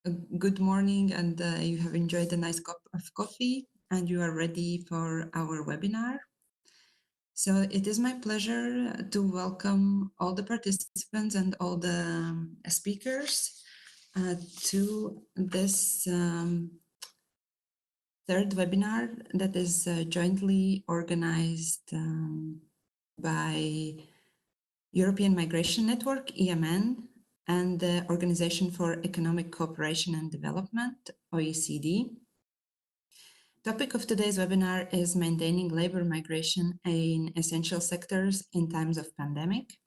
Good morning, and you have enjoyed a nice cup of coffee and you are ready for our webinar. So it is my pleasure to welcome all the participants and all the speakers to this third webinar that is jointly organized by European Migration Network, EMN, and the Organization for Economic Cooperation and Development, OECD. Topic of today's webinar is maintaining labor migration in essential sectors in times of pandemic.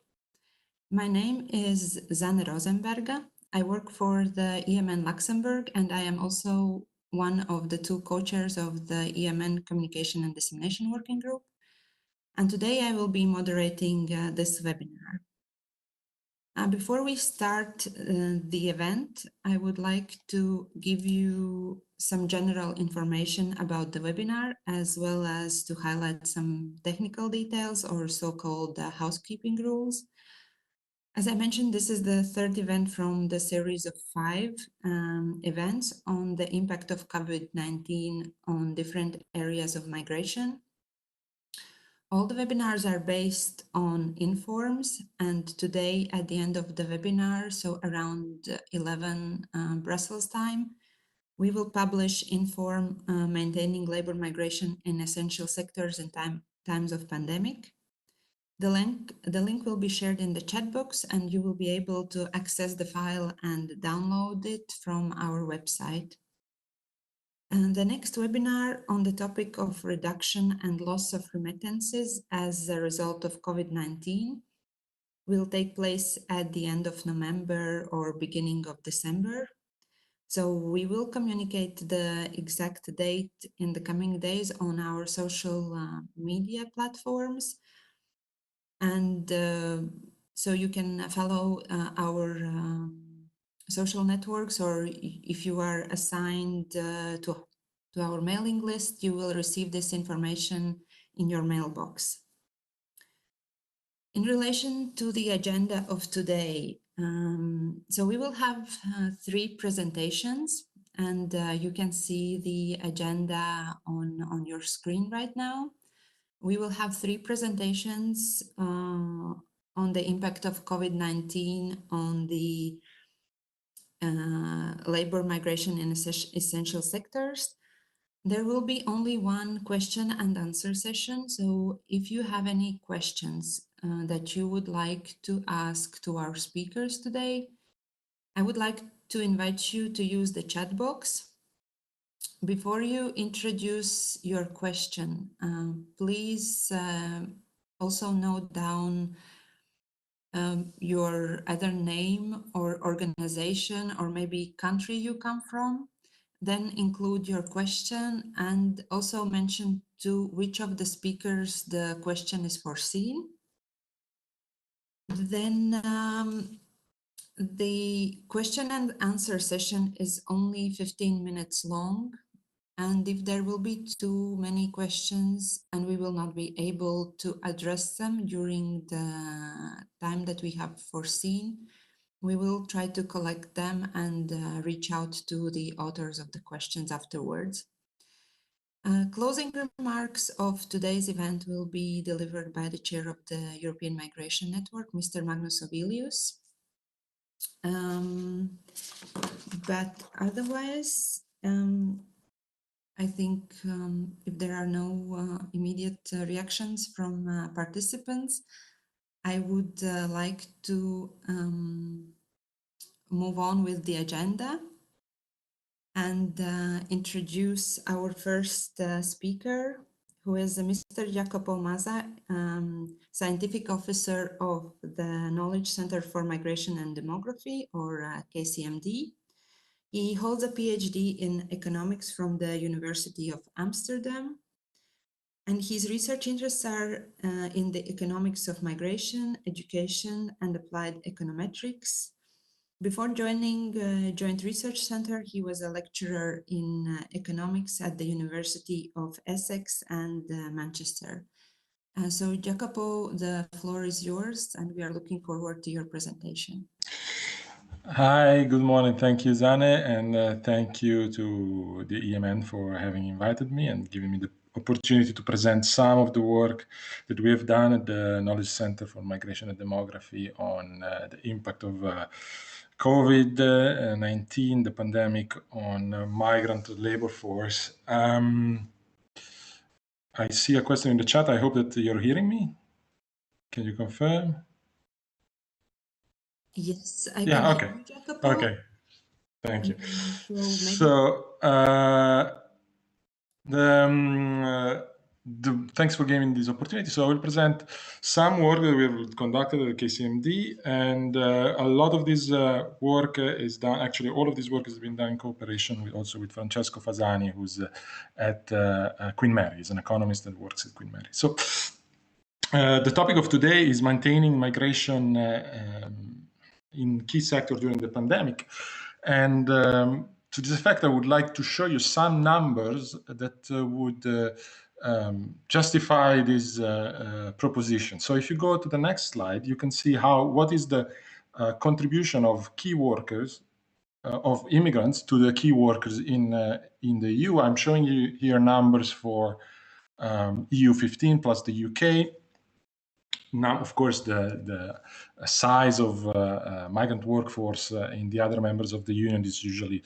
My name is Zane Rosenberga. I work for the EMN Luxembourg, and I am also one of the two co-chairs of the EMN Communication and Dissemination Working Group. And today I will be moderating this webinar. Before we start the event, I would like to give you some general information about the webinar, as well as to highlight some technical details or so-called housekeeping rules. As I mentioned, this is the third event from the series of 5 events on the impact of COVID-19 on different areas of migration. All the webinars are based on informs, and today at the end of the webinar, so around 11 Brussels time, we will publish inform maintaining labor migration in essential sectors in times of pandemic. The link will be shared in the chat box, and you will be able to access the file and download it from our website. And the next webinar on the topic of reduction and loss of remittances as a result of COVID-19 will take place at the end of November or beginning of December. So we will communicate the exact date in the coming days on our social media platforms. And so you can follow our social networks, or if you are assigned to our mailing list, you will receive this information in your mailbox. In relation to the agenda of today, so we will have 3 presentations, and you can see the agenda on your screen right now. We will have 3 presentations on the impact of COVID-19 on the labor migration in essential sectors. There will be only one question and answer session. So if you have any questions that you would like to ask to our speakers today, I would like to invite you to use the chat box. Before you introduce your question, please also note down your either name or organization or maybe country you come from. Then include your question and also mention to which of the speakers the question is foreseen. Then the question and answer session is only 15 minutes long. And if there will be too many questions and we will not be able to address them during the time that we have foreseen, we will try to collect them and reach out to the authors of the questions afterwards. Closing remarks of today's event will be delivered by the chair of the European Migration Network, Mr. Magnus Ovilius. But otherwise, I think if there are no immediate reactions from participants, I would like to move on with the agenda and introduce our first speaker, who is Mr. Jacopo Mazza, Scientific Officer of the Knowledge Center for Migration and Demography, or KCMD. He holds a PhD in economics from the University of Amsterdam, and his research interests are in the economics of migration, education, and applied econometrics. Before joining Joint Research Center, he was a lecturer in economics at the University of Essex and Manchester. So Jacopo, the floor is yours, and we are looking forward to your presentation. Hi, good morning. Thank you, Zane, and thank you to the EMN for having invited me and giving me the opportunity to present some of the work that we have done at the Knowledge Center for Migration and Demography on the impact of COVID-19, the pandemic, on migrant labor force. I see a question in the chat. I hope that you're hearing me. Can you confirm? Yes, I can Okay. hear you, Jacopo. Okay. Thank you. So thanks for giving this opportunity. So I will present some work that we have conducted at the KCMD, and a lot of this work is done. Actually, all of this work has been done in cooperation with Francesco Fasani, who's at Queen Mary. He's an economist that works at Queen Mary. So the topic of today is maintaining migration in key sectors during the pandemic, and to this effect, I would like to show you some numbers that would justify this proposition. So if you go to the next slide, you can see what is the contribution of key workers, of immigrants to the key workers in the EU. I'm showing you here numbers for EU 15 plus the UK. Now, of course, the size of migrant workforce in the other members of the union is usually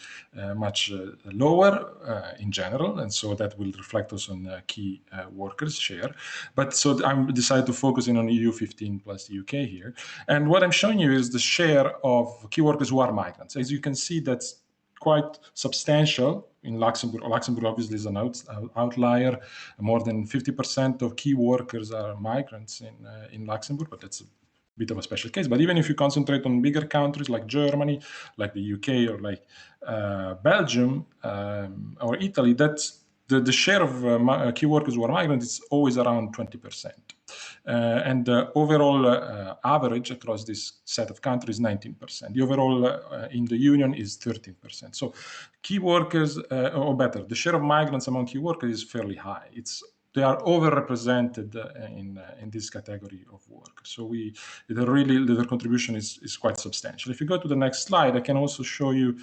much lower in general, and so that will reflect also on key workers share. But so I'm decided to focus in on EU 15 plus the UK here. And what I'm showing you is the share of key workers who are migrants. As you can see, that's quite substantial in Luxembourg. Luxembourg obviously is an outlier. More than 50% of key workers are migrants in Luxembourg, but that's a bit of a special case. But even if you concentrate on bigger countries like Germany, like the UK, or like Belgium or Italy, that's the share of key workers who are migrants is always around 20%. And the overall average across this set of countries is 19%. The overall in the union is 13%. So key workers, or better, the share of migrants among key workers is fairly high. They are overrepresented in this category of work. So their contribution is quite substantial. If you go to the next slide, I can also show you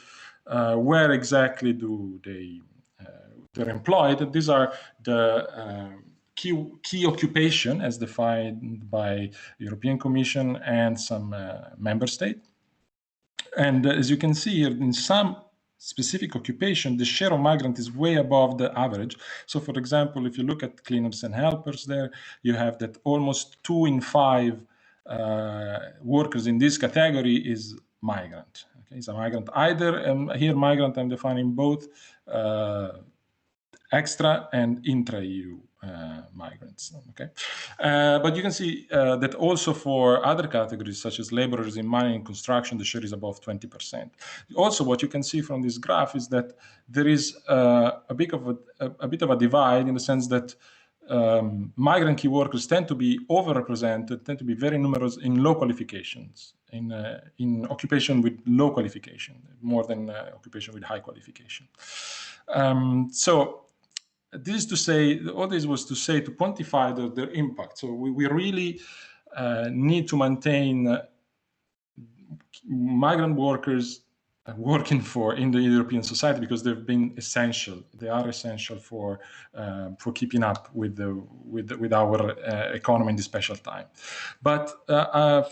where exactly do they're employed. These are the key occupation as defined by the European Commission and some member state. And as you can see here, in some specific occupation, the share of migrant is way above the average. So for example, if you look at cleaners and helpers there, you have that almost 2 in 5 workers in this category is migrant. Okay, it's a migrant either, here migrant I'm defining both extra and intra-EU migrants. Okay, but you can see that also for other categories such as laborers in mining and construction, the share is above 20%. Also, what you can see from this graph is that there is a bit of a divide in the sense that migrant key workers tend to be overrepresented, tend to be very numerous in low qualifications, in occupation with low qualification, more than occupation with high qualification. So this is to say, all this was to say, to quantify their impact. So we really need to maintain migrant workers working in the European society because they've been essential. They are essential for keeping up with our economy in this special time. But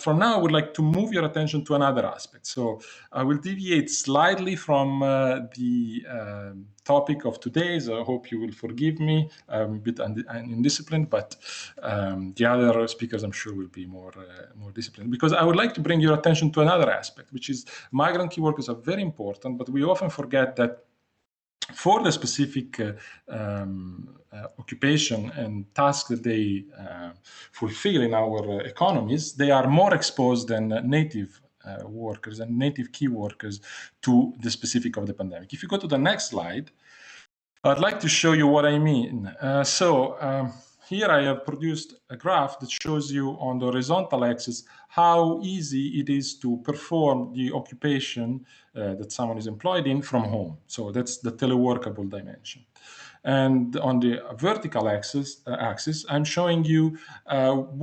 for now, I would like to move your attention to another aspect. So I will deviate slightly from the topic of today. So I hope you will forgive me. I'm a bit indisciplined, but the other speakers, I'm sure, will be more disciplined, because I would like to bring your attention to another aspect, which is migrant key workers are very important, but we often forget that for the specific occupation and task that they fulfill in our economies, they are more exposed than native workers and native key workers to the specific of the pandemic. If you go to the next slide, I'd like to show you what I mean. here I have produced a graph that shows you on the horizontal axis how easy it is to perform the occupation that someone is employed in from home. So that's the teleworkable dimension. And on the vertical axis, I'm showing you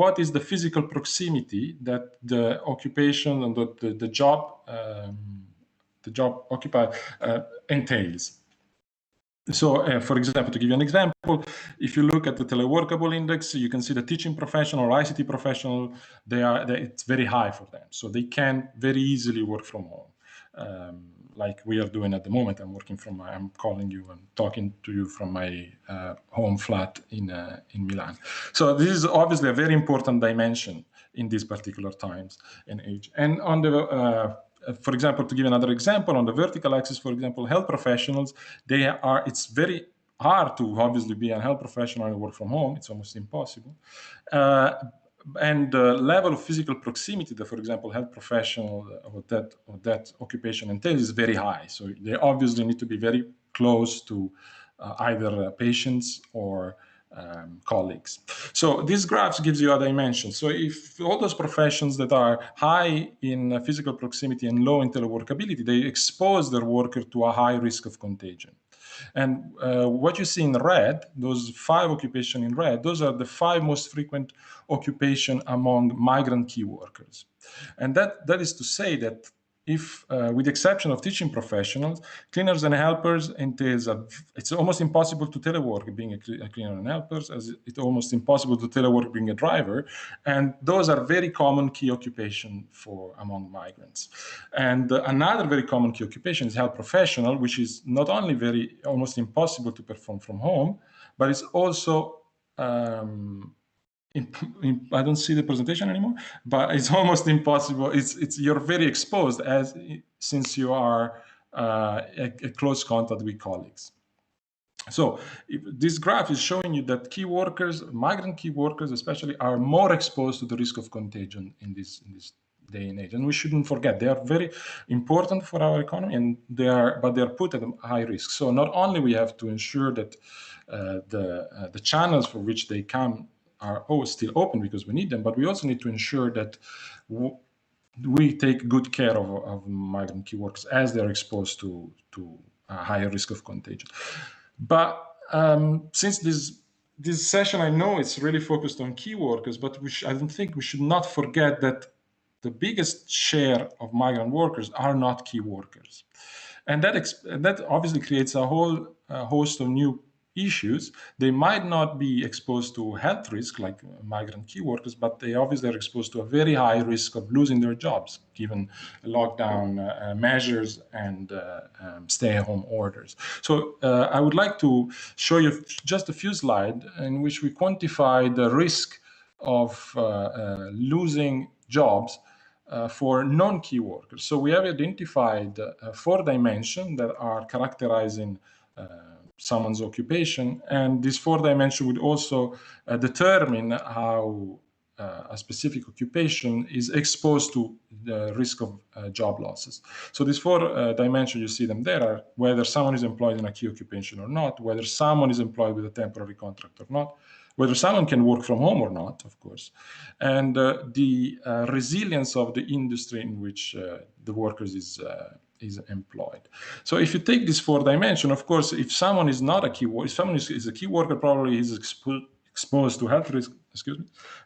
what is the physical proximity that the occupation and the job occupied entails. So, for example, to give you an example, if you look at the teleworkable index, you can see the teaching professional or ICT professional, it's very high for them. So they can very easily work from home, like we are doing at the moment. I'm calling you and talking to you from my home flat in Milan. So this is obviously a very important dimension in these particular times and age. And on the for example, to give another example, on the vertical axis, for example, health professionals, it's very hard to obviously be a health professional and work from home. It's almost impossible. And the level of physical proximity that, for example, health professional or that occupation entails is very high. So they obviously need to be very close to either patients or colleagues. So this graph gives you a dimension. So if all those professions that are high in physical proximity and low in teleworkability, they expose their worker to a high risk of contagion. And what you see in red, those 5 occupations in red, those are the 5 most frequent occupations among migrant key workers. And that is to say that if, with the exception of teaching professionals, cleaners and helpers entails it's almost impossible to telework being a cleaner and helpers, as it's almost impossible to telework being a driver. And those are very common key occupation among migrants. And another very common key occupation is health professional, which is not only almost impossible to perform from home, but it's also I don't see the presentation anymore, but it's almost impossible. You're very exposed since you are a close contact with colleagues. So this graph is showing you that key workers, migrant key workers especially, are more exposed to the risk of contagion in this day and age. And we shouldn't forget, they are very important for our economy, and they are put at a high risk. So not only we have to ensure that the channels for which they come are still open because we need them, but we also need to ensure that we take good care of migrant key workers as they're exposed to a higher risk of contagion. But since this session, I know it's really focused on key workers, but I don't think we should not forget that the biggest share of migrant workers are not key workers. And that obviously creates a whole host of new issues. They might not be exposed to health risk like migrant key workers, but they obviously are exposed to a very high risk of losing their jobs given lockdown measures and stay-at-home orders. So I would like to show you just a few slides in which we quantify the risk of losing jobs for non-key workers. So we have identified 4 dimensions that are characterizing someone's occupation, and these 4 dimensions would also determine how a specific occupation is exposed to the risk of job losses. So these 4 dimensions, you see them there, are whether someone is employed in a key occupation or not, whether someone is employed with a temporary contract or not, whether someone can work from home or not, of course, and the resilience of the industry in which the workers is employed. So if you take these 4 dimensions, of course, if someone is not a key worker, if someone is a key worker, probably is exposed to health risk,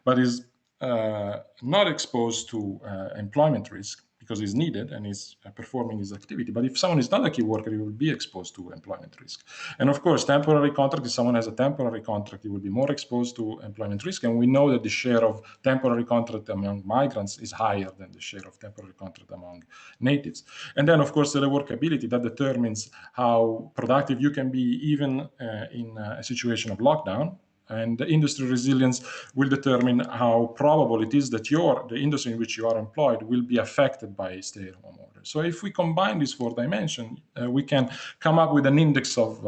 but is not exposed to employment risk because he's needed and is performing his activity. But if someone is not a key worker, he will be exposed to employment risk. And of course, temporary contract, if someone has a temporary contract, he will be more exposed to employment risk. And we know that the share of temporary contract among migrants is higher than the share of temporary contract among natives. And then, of course, the workability that determines how productive you can be even in a situation of lockdown. And the industry resilience will determine how probable it is that the industry in which you are employed will be affected by stay-at-home orders. So if we combine these 4 dimensions, we can come up with an index of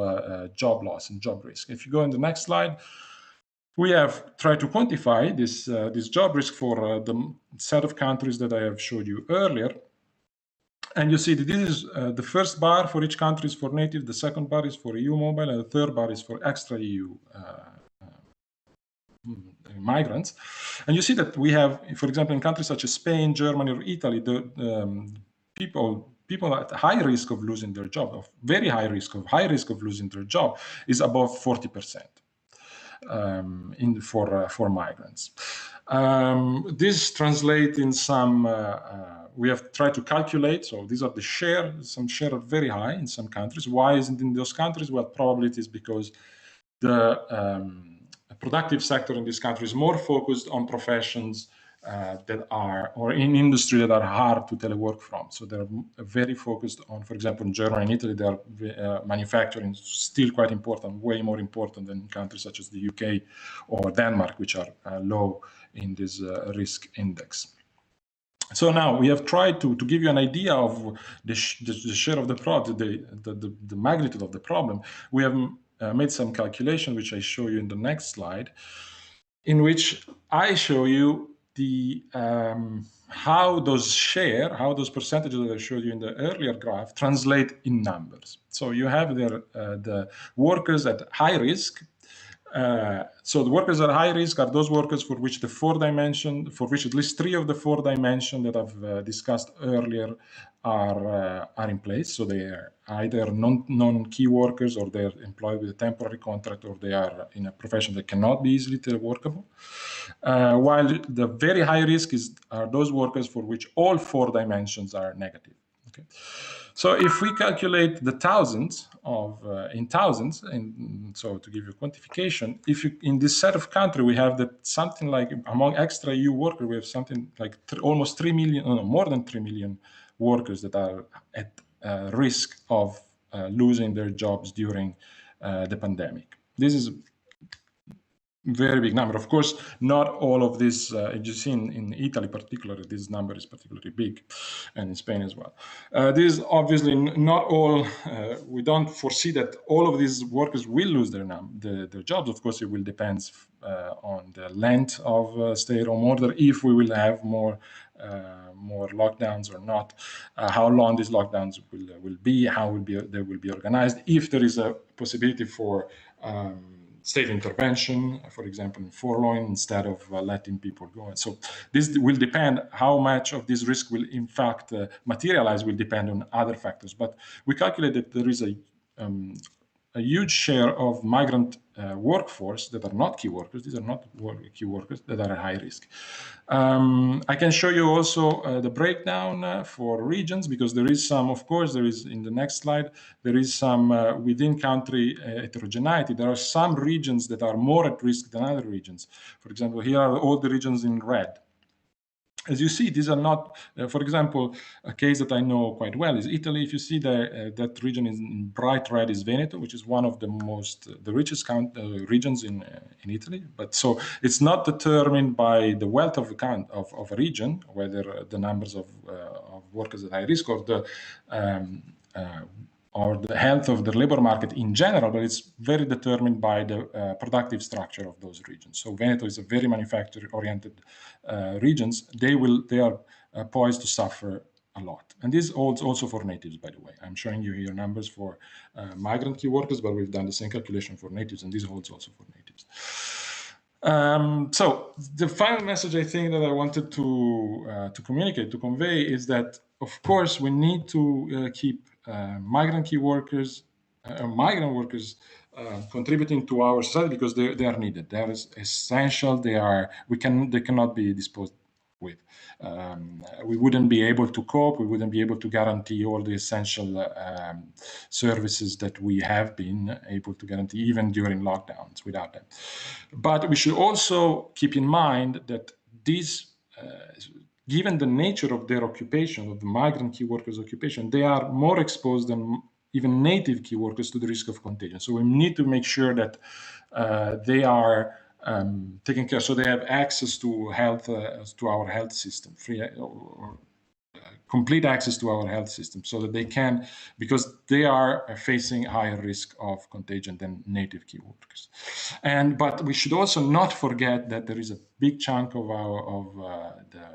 job loss and job risk. If you go in the next slide, we have tried to quantify this job risk for the set of countries that I have showed you earlier. And you see that this is the first bar for each country is for native, the second bar is for EU mobile, and the third bar is for extra EU migrants. And you see that we have, for example, in countries such as Spain, Germany, or Italy, the people at high risk of losing their job, of very high risk of losing their job, is above 40%. For migrants. This translates in some, we have tried to calculate, so these are the share, some share are very high in some countries. Why isn't in those countries? Well, probably it is because the productive sector in this country is more focused on professions that are, or in industry that are hard to telework from. So they're very focused on, for example, in Germany and Italy, they are manufacturing still quite important, way more important than countries such as the UK or Denmark, which are low in this risk index. So now we have tried to give you an idea of the share of the problem, the magnitude of the problem. We have made some calculation, which I show you in the next slide, in which I show you the how those percentages that I showed you in the earlier graph translate in numbers. So you have there the workers at high risk. So the workers at high risk are those workers for which at least 3 of the 4 dimensions that I've discussed earlier are in place. So they are either non-key workers, or they're employed with a temporary contract, or they are in a profession that cannot be easily teleworkable. While the very high risk are those workers for which all 4 dimensions are negative. Okay. So if we calculate the thousands of in thousands, and so to give you quantification, if you, in this set of country we have something like, among extra EU workers, we have something like almost 3 million, no, more than 3 million workers that are at risk of losing their jobs during the pandemic. This is very big number. Of course, not all of this, you see in Italy particularly, this number is particularly big, and in Spain as well. This is obviously not all, we don't foresee that all of these workers will lose their jobs. Of course, it will depend on the length of stay-at-home order, if we will have more lockdowns or not, how long these lockdowns will be, how they will be organized, if there is a possibility for state intervention, for example, in furloughing instead of letting people go. And so this will depend, how much of this risk will in fact materialize will depend on other factors. But we calculate that there is a huge share of migrant workforce that are not key workers. These are not key workers that are at high risk. I can show you also the breakdown for regions, because there is some, of course, there is in the next slide, there is some within country heterogeneity. There are some regions that are more at risk than other regions. For example, here are all the regions in red. As you see, these are not, for example, a case that I know quite well is Italy. If you see that region is in bright red is Veneto, which is one of the richest regions in Italy. But so it's not determined by the wealth of a region, whether the numbers of workers at high risk, or the health of the labor market in general, but it's very determined by the productive structure of those regions. So Veneto is a very manufacturing-oriented regions. They are poised to suffer a lot. And this holds also for natives, by the way. I'm showing you here numbers for migrant key workers, but we've done the same calculation for natives, and this holds also for natives. So the final message I think that I wanted to communicate, to convey, is that, of course, we need to keep migrant workers contributing to our society, because they are needed. They are essential. They cannot be disposed with. We wouldn't be able to cope. We wouldn't be able to guarantee all the essential services that we have been able to guarantee even during lockdowns without them. But we should also keep in mind that these, given the nature of their occupation, of the migrant key workers' occupation, they are more exposed than even native key workers to the risk of contagion. So we need to make sure that they are taken care, so they have access to health, to our health system, free, complete access to our health system so that they can, because they are facing higher risk of contagion than native key workers. But we should also not forget that there is a big chunk of the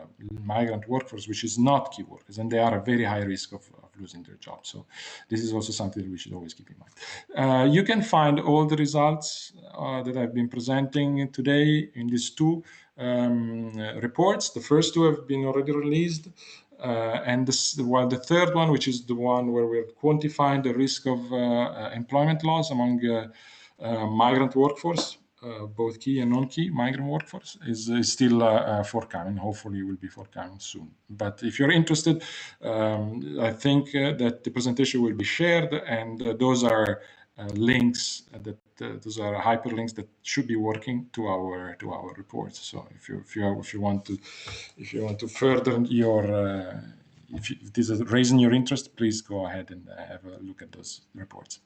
migrant workforce which is not key workers, and they are at very high risk of losing their jobs. So this is also something that we should always keep in mind. You can find all the results that I've been presenting today in these two reports. The first two have been already released. And while the third one, which is the one where we're quantifying the risk of employment loss among migrant workforce, both key and non-key migrant workforce, is still forthcoming. Hopefully, will be forthcoming soon. But if you're interested, I think that the presentation will be shared, and those are links that those are hyperlinks that should be working to our reports. So if you want to further your if this is raising your interest, please go ahead and have a look at those reports.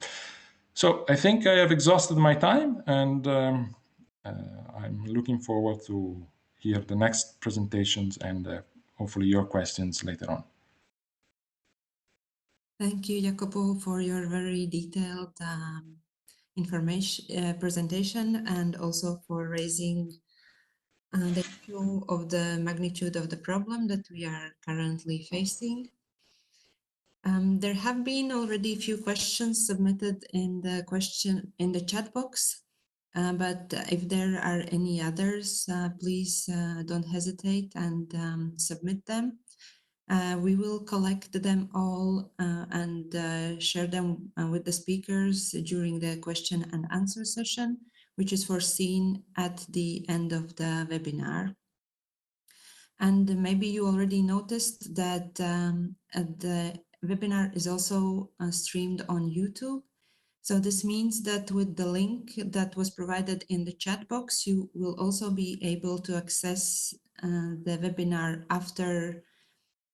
So I think I have exhausted my time, and I'm looking forward to hear the next presentations and hopefully your questions later on. Thank you, Jacopo, for your very detailed information presentation, and also for raising the issue of the magnitude of the problem that we are currently facing. There have been already a few questions submitted in the chat box, but if there are any others, please don't hesitate and submit them. We will collect them all and share them with the speakers during the question and answer session, which is foreseen at the end of the webinar. And maybe you already noticed that the webinar is also streamed on YouTube. So this means that with the link that was provided in the chat box, you will also be able to access the webinar after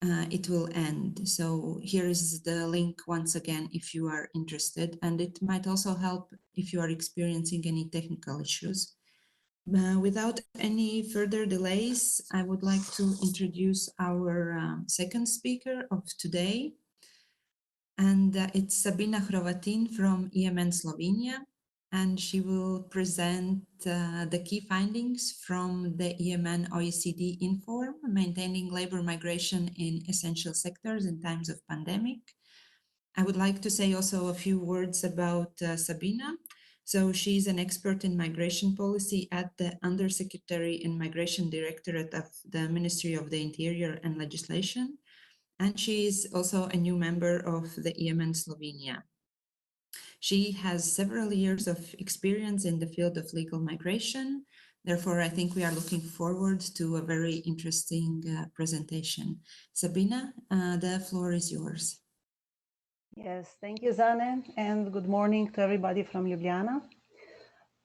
it will end. So here is the link once again if you are interested, and it might also help if you are experiencing any technical issues. Without any further delays, I would like to introduce our second speaker of today, and it's Sabina Hrovatin from EMN Slovenia, and she will present the key findings from the EMN OECD Inform, Maintaining Labor Migration in Essential Sectors in Times of Pandemic. I would like to say also a few words about Sabina. So she's an expert in migration policy at the Undersecretary in Migration Directorate of the Ministry of the Interior and Legislation. And she is also a new member of the EMN Slovenia. She has several years of experience in the field of legal migration. Therefore, I think we are looking forward to a very interesting presentation. Sabina, the floor is yours. Yes, thank you, Zane, and good morning to everybody from Ljubljana.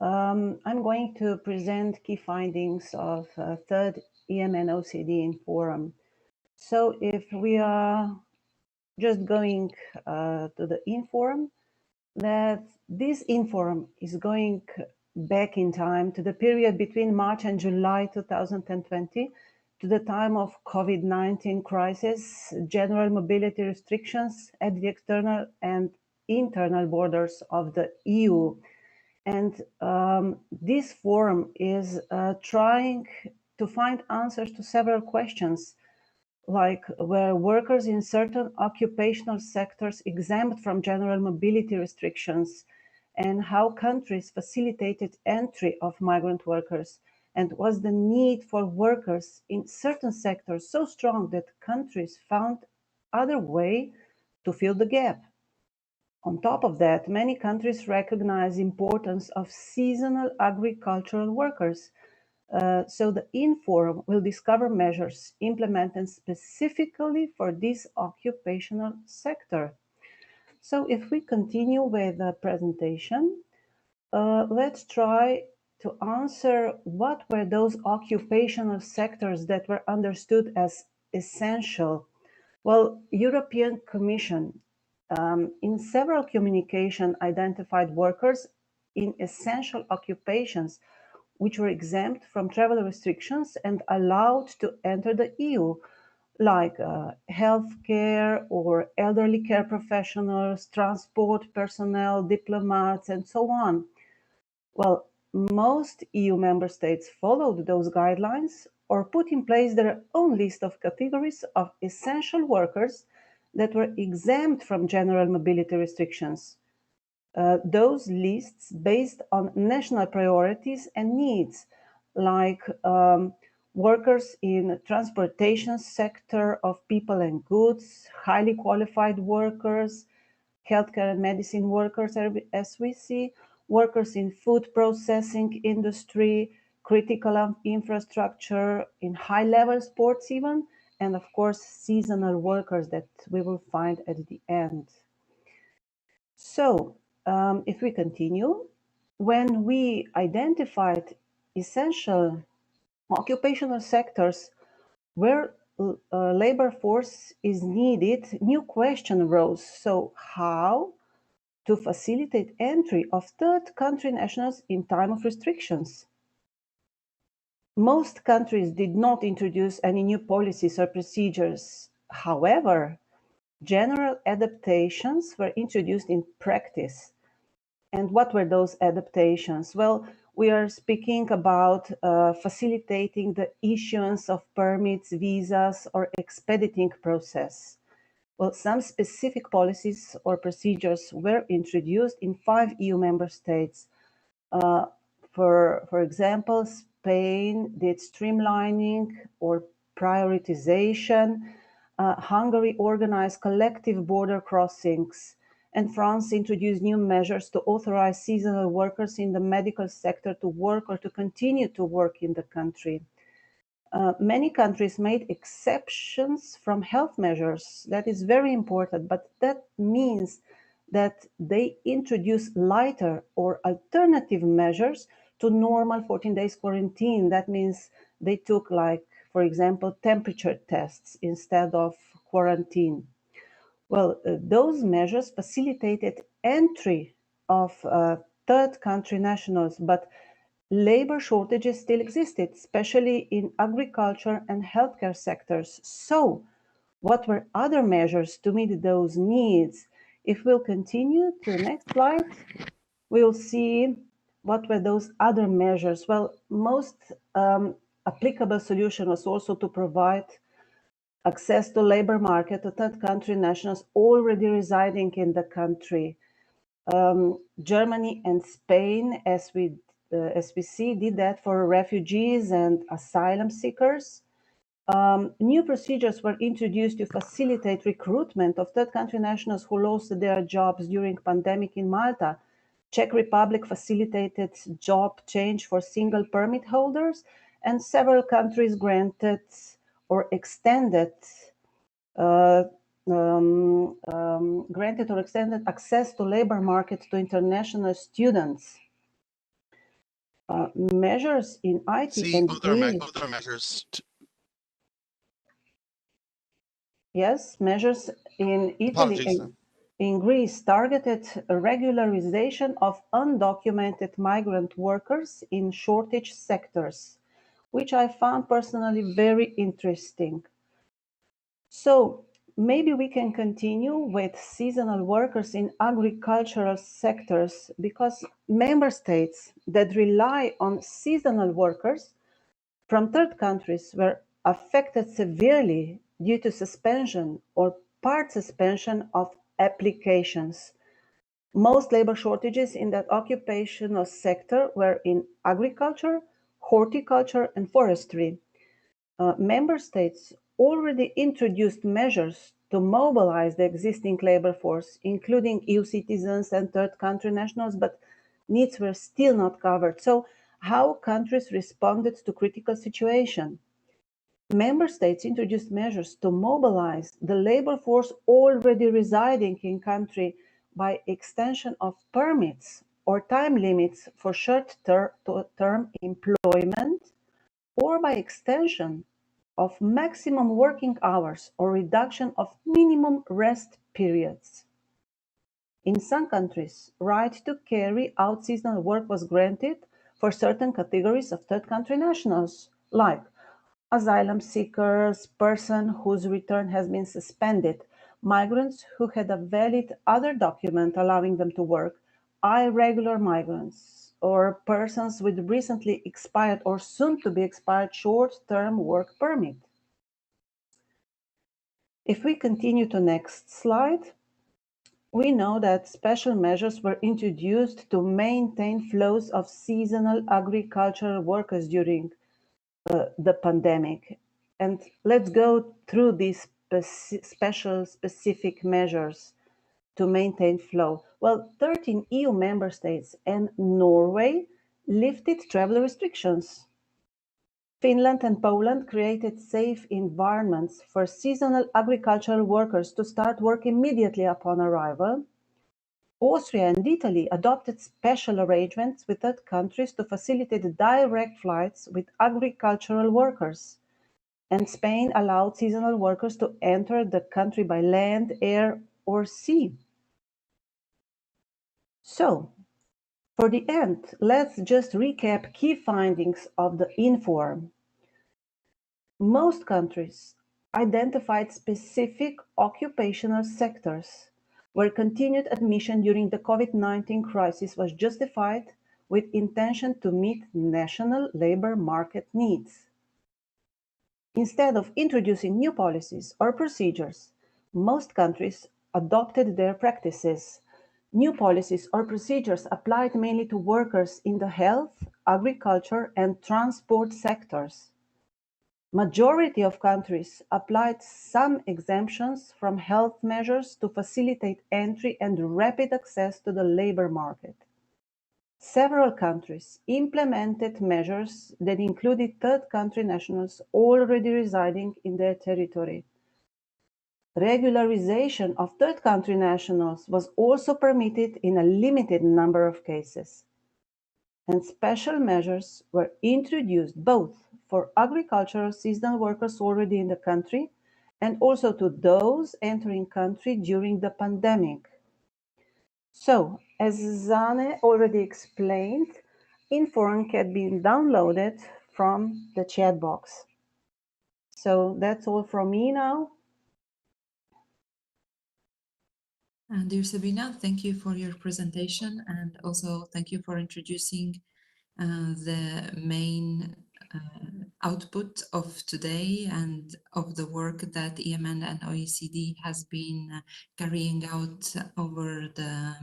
I'm going to present key findings of third EMN OECD in forum. So if we are just going to the inform, that this inform is going back in time to the period between March and July 2020, to the time of COVID-19 crisis, general mobility restrictions at the external and internal borders of the EU. And this forum is trying to find answers to several questions, like were workers in certain occupational sectors exempt from general mobility restrictions, and how countries facilitated entry of migrant workers, and was the need for workers in certain sectors so strong that countries found other way to fill the gap. On top of that, many countries recognize importance of seasonal agricultural workers. So the Inform will discover measures implemented specifically for this occupational sector. So if we continue with the presentation, let's try to answer what were those occupational sectors that were understood as essential. Well, European Commission in several communication identified workers in essential occupations which were exempt from travel restrictions and allowed to enter the EU. like healthcare or elderly care professionals, transport personnel, diplomats, and so on. Well, most EU member states followed those guidelines or put in place their own list of categories of essential workers that were exempt from general mobility restrictions. Those lists based on national priorities and needs, like workers in transportation sector of people and goods, highly qualified workers, healthcare and medicine workers, as we see, workers in food processing industry, critical infrastructure, in high-level sports even, and of course, seasonal workers that we will find at the end. So, if we continue, when we identified essential occupational sectors where labor force is needed, new question arose. So how to facilitate entry of third country nationals in time of restrictions? Most countries did not introduce any new policies or procedures. However, general adaptations were introduced in practice. And what were those adaptations? Well, we are speaking about facilitating the issuance of permits, visas, or expediting process. Well, some specific policies or procedures were introduced in 5 EU member states. For example, Spain did streamlining or prioritization. Hungary organized collective border crossings. And France introduced new measures to authorize seasonal workers in the medical sector to work or to continue to work in the country. Many countries made exceptions from health measures. That is very important, but that means that they introduce lighter or alternative measures to normal 14 days quarantine. That means they took, like, for example, temperature tests instead of quarantine. Well, those measures facilitated entry of third country nationals, but labor shortages still existed, especially in agriculture and healthcare sectors. So, what were other measures to meet those needs? If we'll continue to the next slide, we'll see what were those other measures. Well, most applicable solution was also to provide access to labor market to third country nationals already residing in the country. Germany and Spain, as we see, did that for refugees and asylum seekers. New procedures were introduced to facilitate recruitment of third country nationals who lost their jobs during pandemic in Malta. Czech Republic facilitated job change for single permit holders, and several countries granted or extended access to labor market to international students. Measures in IT See and other measures. Yes, measures in Italy Apologies. and in Greece targeted regularization of undocumented migrant workers in shortage sectors, which I found personally very interesting. So maybe we can continue with seasonal workers in agricultural sectors, because member states that rely on seasonal workers from third countries were affected severely due to suspension or part suspension of applications. Most labor shortages in that occupational sector were in agriculture, horticulture, and forestry. Member states already introduced measures to mobilize the existing labor force, including EU citizens and third country nationals, but needs were still not covered. So, how countries responded to critical situation? Member states introduced measures to mobilize the labor force already residing in country by extension of permits or time limits for short-term employment, or by extension of maximum working hours or reduction of minimum rest periods. In some countries, right to carry out seasonal work was granted for certain categories of third country nationals, like asylum seekers, persons whose return has been suspended, migrants who had a valid other document allowing them to work, irregular migrants, or persons with recently expired or soon to be expired short-term work permit. If we continue to next slide, we know that special measures were introduced to maintain flows of seasonal agricultural workers during the pandemic. And let's go through these specific measures to maintain flow. Well, 13 EU member states and Norway lifted travel restrictions. Finland and Poland created safe environments for seasonal agricultural workers to start work immediately upon arrival. Austria and Italy adopted special arrangements with third countries to facilitate direct flights with agricultural workers. And Spain allowed seasonal workers to enter the country by land, air, or sea. So, for the end, let's just recap key findings of the Inform. Most countries identified specific occupational sectors where continued admission during the COVID-19 crisis was justified with intention to meet national labor market needs. Instead of introducing new policies or procedures, most countries adopted their practices. New policies or procedures applied mainly to workers in the health, agriculture, and transport sectors. Majority of countries applied some exemptions from health measures to facilitate entry and rapid access to the labor market. Several countries implemented measures that included third country nationals already residing in their territory. Regularization of third country nationals was also permitted in a limited number of cases. And special measures were introduced both for agricultural seasonal workers already in the country and also to those entering country during the pandemic. So, as Zane already explained, Inform can be downloaded from the chat box. So that's all from me now. Dear Sabina, thank you for your presentation, and also thank you for introducing the main output of today and of the work that EMN and OECD has been carrying out over the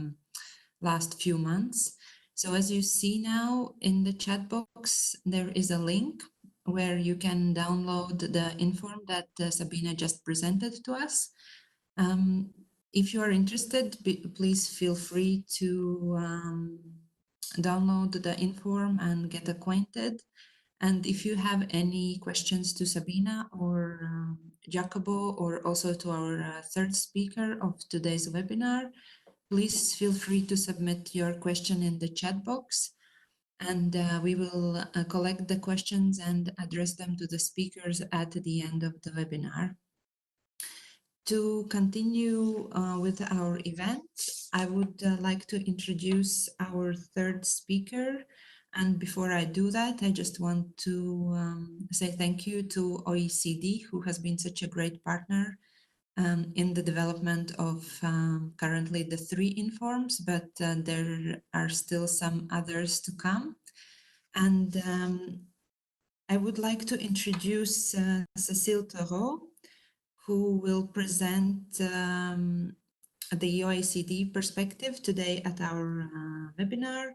last few months. So as you see now in the chat box, there is a link where you can download the Inform that Sabina just presented to us. If you are interested, please feel free to download the Inform and get acquainted. And if you have any questions to Sabina or Jacobo, or also to our third speaker of today's webinar, please feel free to submit your question in the chat box, and we will collect the questions and address them to the speakers at the end of the webinar. To continue with our event, I would like to introduce our third speaker. And before I do that, I just want to say thank you to OECD, who has been such a great partner in the development of currently the 3 Informs, but there are still some others to come. And I would like to introduce Cécile Thoreau, who will present the OECD perspective today at our webinar.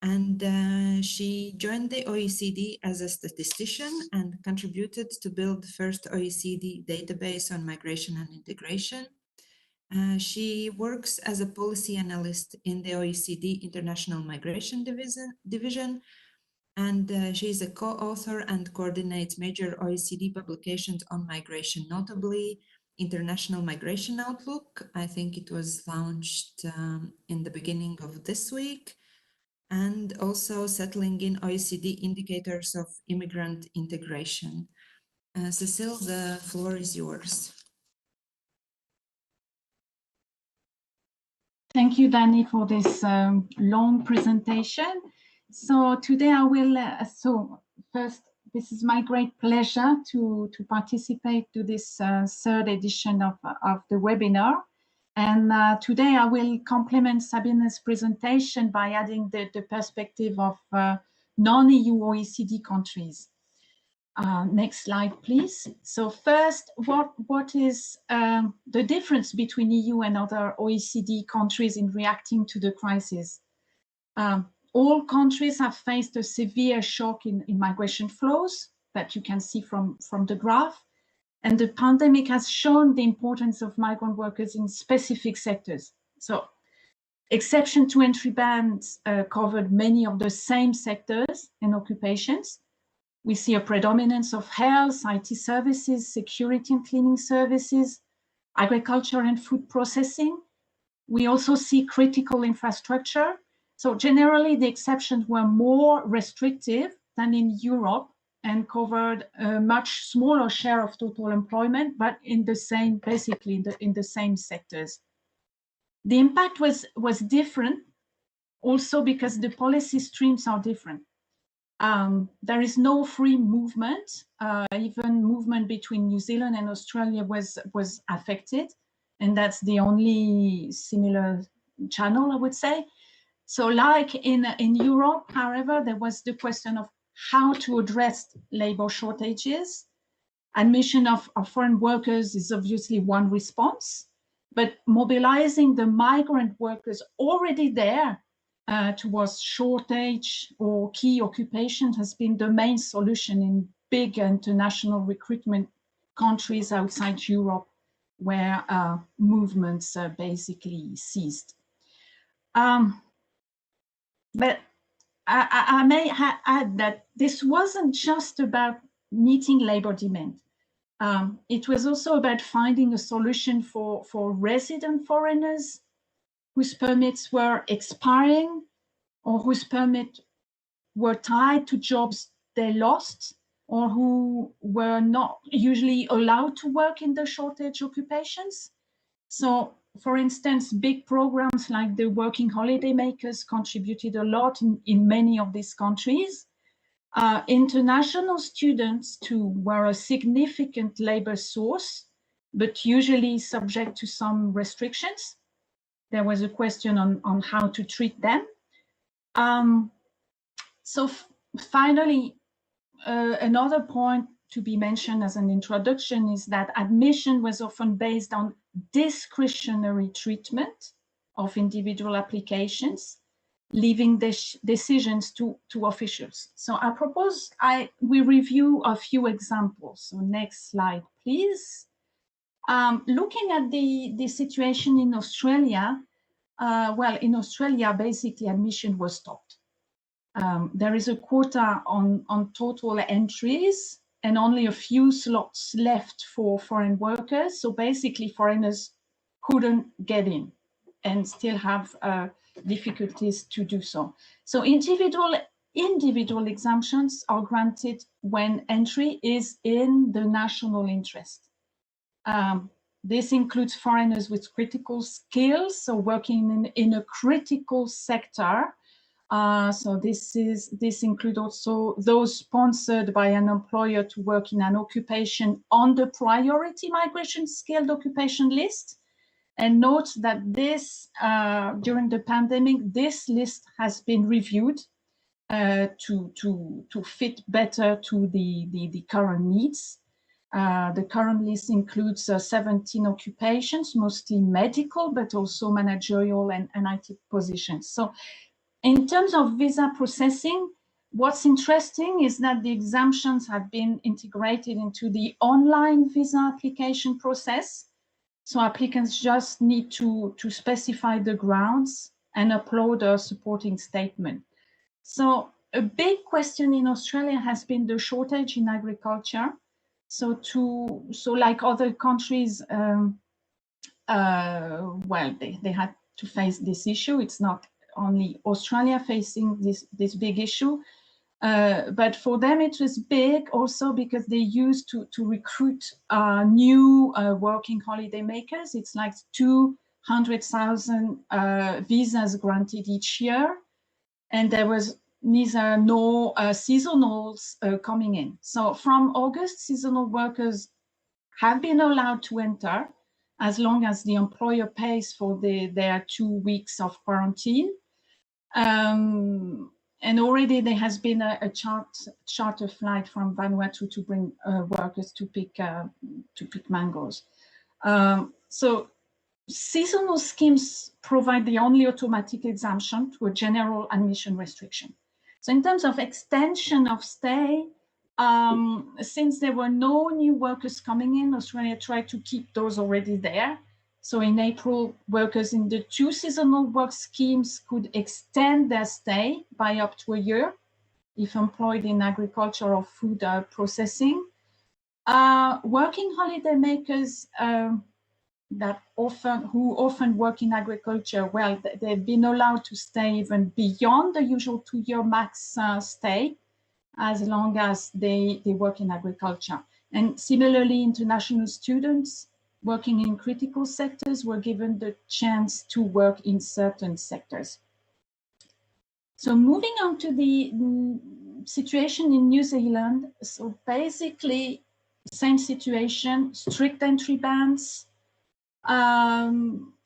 And she joined the OECD as a statistician and contributed to build the first OECD database on migration and integration. She works as a policy analyst in the OECD International Migration Division, and she is a co-author and coordinates major OECD publications on migration, notably International Migration Outlook. I think it was launched in the beginning of this week, and also Settling in OECD Indicators of Immigrant Integration. Cécile, the floor is yours. Thank you, Dani, for this long presentation. So today I will, so first, this is my great pleasure to participate to this third edition of the webinar. And today I will complement Sabine's presentation by adding the perspective of non-EU OECD countries. Next slide, please. So first, what is the difference between EU and other OECD countries in reacting to the crisis? All countries have faced a severe shock in migration flows that you can see from the graph. And the pandemic has shown the importance of migrant workers in specific sectors. So exception to entry bans covered many of the same sectors and occupations. We see a predominance of health, IT services, security and cleaning services, agriculture and food processing. We also see critical infrastructure. So generally, the exceptions were more restrictive than in Europe and covered a much smaller share of total employment, but in the same, basically in the same sectors. The impact was different also because the policy streams are different. There is no free movement. Even movement between New Zealand and Australia was affected. And that's the only similar channel, I would say. So like in Europe, however, there was the question of how to address labor shortages. Admission of foreign workers is obviously one response, but mobilizing the migrant workers already there towards shortage or key occupation has been the main solution in big international recruitment countries outside Europe, where movements basically ceased. But I may add that this wasn't just about meeting labor demand. It was also about finding a solution for resident foreigners whose permits were expiring or whose permits were tied to jobs they lost or who were not usually allowed to work in the shortage occupations. So, for instance, big programs like the Working Holiday Makers contributed a lot in many of these countries. International students too were a significant labor source, but usually subject to some restrictions. There was a question on how to treat them. Finally, another point to be mentioned as an introduction is that admission was often based on discretionary treatment of individual applications, leaving decisions to officials. So I propose we review a few examples. So next slide, please. Looking at the situation in Australia, well, in Australia, basically admission was stopped. There is a quota on total entries and only a few slots left for foreign workers. So basically foreigners couldn't get in and still have difficulties to do so. So individual exemptions are granted when entry is in the national interest. This includes foreigners with critical skills, so working in a critical sector. So this includes also those sponsored by an employer to work in an occupation on the priority migration skilled occupation list. And note that this, during the pandemic, this list has been reviewed to fit better to the current needs. The current list includes 17 occupations, mostly medical, but also managerial and IT positions. So in terms of visa processing, what's interesting is that the exemptions have been integrated into the online visa application process. So applicants just need to specify the grounds and upload a supporting statement. So a big question in Australia has been the shortage in agriculture. So like other countries, well, they had to face this issue. It's not only Australia facing this big issue, but for them it was big also because they used to recruit new working holiday makers. It's like 200,000 visas granted each year, and there was neither no seasonals coming in. So from August, seasonal workers have been allowed to enter as long as the employer pays for their 2 weeks of quarantine. And already there has been a charter flight from Vanuatu to bring workers to pick mangoes. So seasonal schemes provide the only automatic exemption to a general admission restriction. So in terms of extension of stay, since there were no new workers coming in, Australia tried to keep those already there. So in April, workers in the 2 seasonal work schemes could extend their stay by up to a year if employed in agriculture or food processing. Working holiday makers who often work in agriculture, well, they've been allowed to stay even beyond the usual 2-year max stay, as long as they work in agriculture. And similarly, international students working in critical sectors were given the chance to work in certain sectors. So moving on to the situation in New Zealand. So basically, same situation, strict entry bans,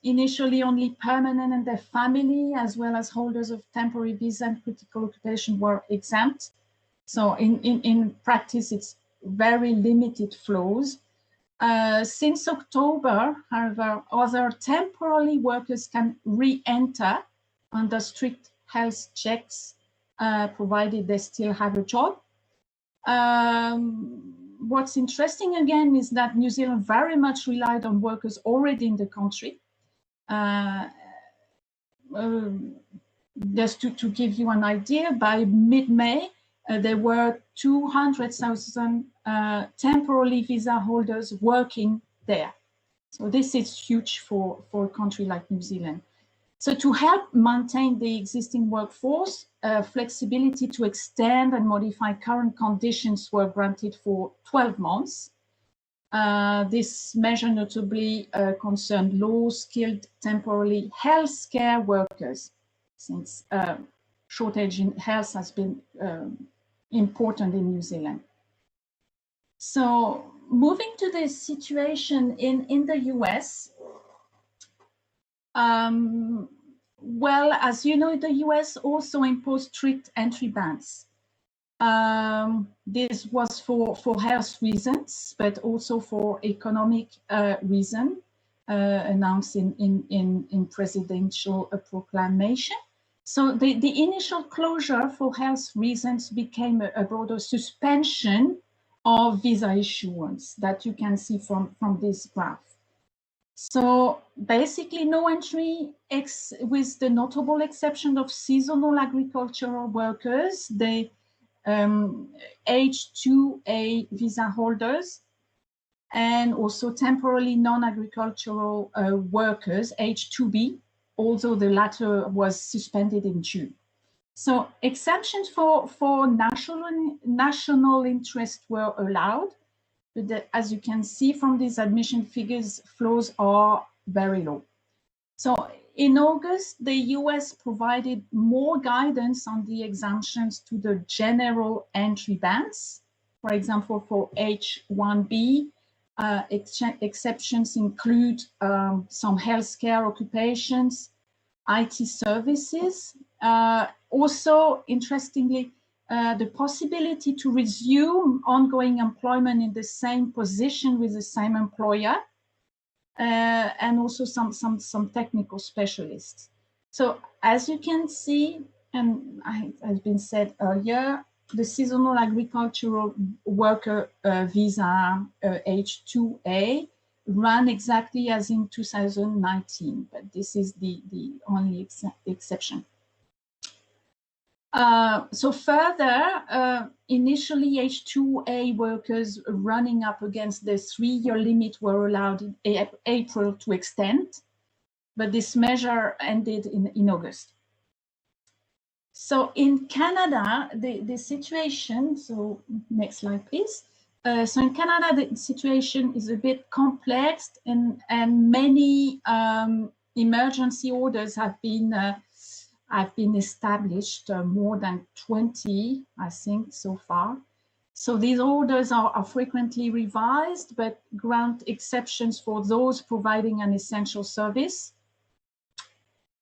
initially only permanent and their family, as well as holders of temporary visa and critical occupation were exempt. So in practice, it's very limited flows. Since October, however, other temporary workers can re-enter under strict health checks, provided they still have a job. What's interesting again is that New Zealand very much relied on workers already in the country. Just to give you an idea, by mid-May, there were 200,000 temporary visa holders working there. So this is huge for a country like New Zealand. So to help maintain the existing workforce, flexibility to extend and modify current conditions were granted for 12 months. This measure notably concerned low-skilled temporary healthcare workers, since shortage in health has been important in New Zealand. So moving to the situation in the US, well, as you know, the US also imposed strict entry bans. This was for health reasons, but also for economic reason, announced in presidential proclamation. So the initial closure for health reasons became a broader suspension of visa issuance that you can see from this graph. So basically no entry, with the notable exception of seasonal agricultural workers, the H2A visa holders, and also temporarily non-agricultural workers, H2B, although the latter was suspended in June. So exemptions for national interest were allowed, but as you can see from these admission figures, flows are very low. So in August, the US provided more guidance on the exemptions to the general entry bans. For example, for H1B, exceptions include some healthcare occupations, IT services. Also, interestingly, the possibility to resume ongoing employment in the same position with the same employer, and also some technical specialists. So as you can see, and has been said earlier, the seasonal agricultural worker visa H2A ran exactly as in 2019, but this is the only exception. So further, initially H2A workers running up against the 3-year limit were allowed in April to extend, but this measure ended in August. So in Canada, the situation, so next slide please. So in Canada, the situation is a bit complex, and many emergency orders have been have been established, more than 20, I think, so far. So these orders are frequently revised, but grant exceptions for those providing an essential service.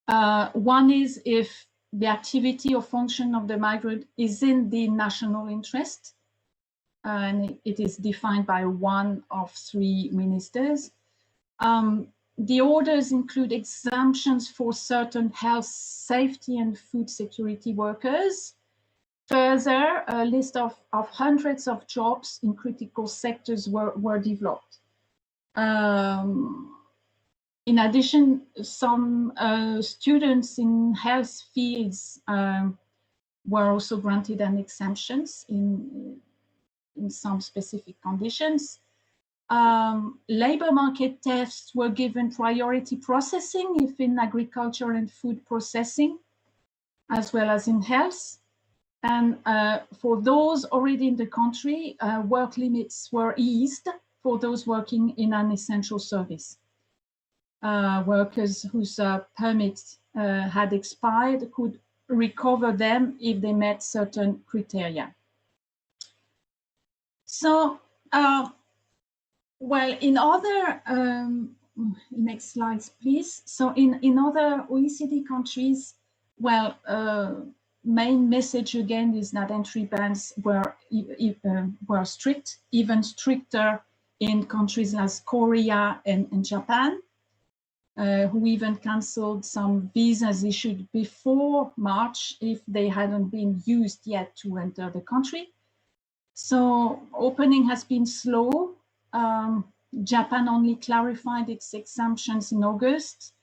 One is if the activity or function of the migrant is in the national interest, and it is defined by one of 3 ministers. The orders include exemptions for certain health, safety, and food security workers. Further, a list of hundreds of jobs in critical sectors were developed. In addition, some students in health fields were also granted an exemptions in some specific conditions. Labor market tests were given priority processing if in agriculture and food processing, as well as in health. And for those already in the country, work limits were eased for those working in an essential service. Workers whose permits had expired could recover them if they met certain criteria. So, well, in other, next slides, please. So in other OECD countries, well, main message again is that entry bans were strict, even stricter in countries like Korea and Japan, who even canceled some visas issued before March if they hadn't been used yet to enter the country. So opening has been slow. Japan only clarified its exemptions in August.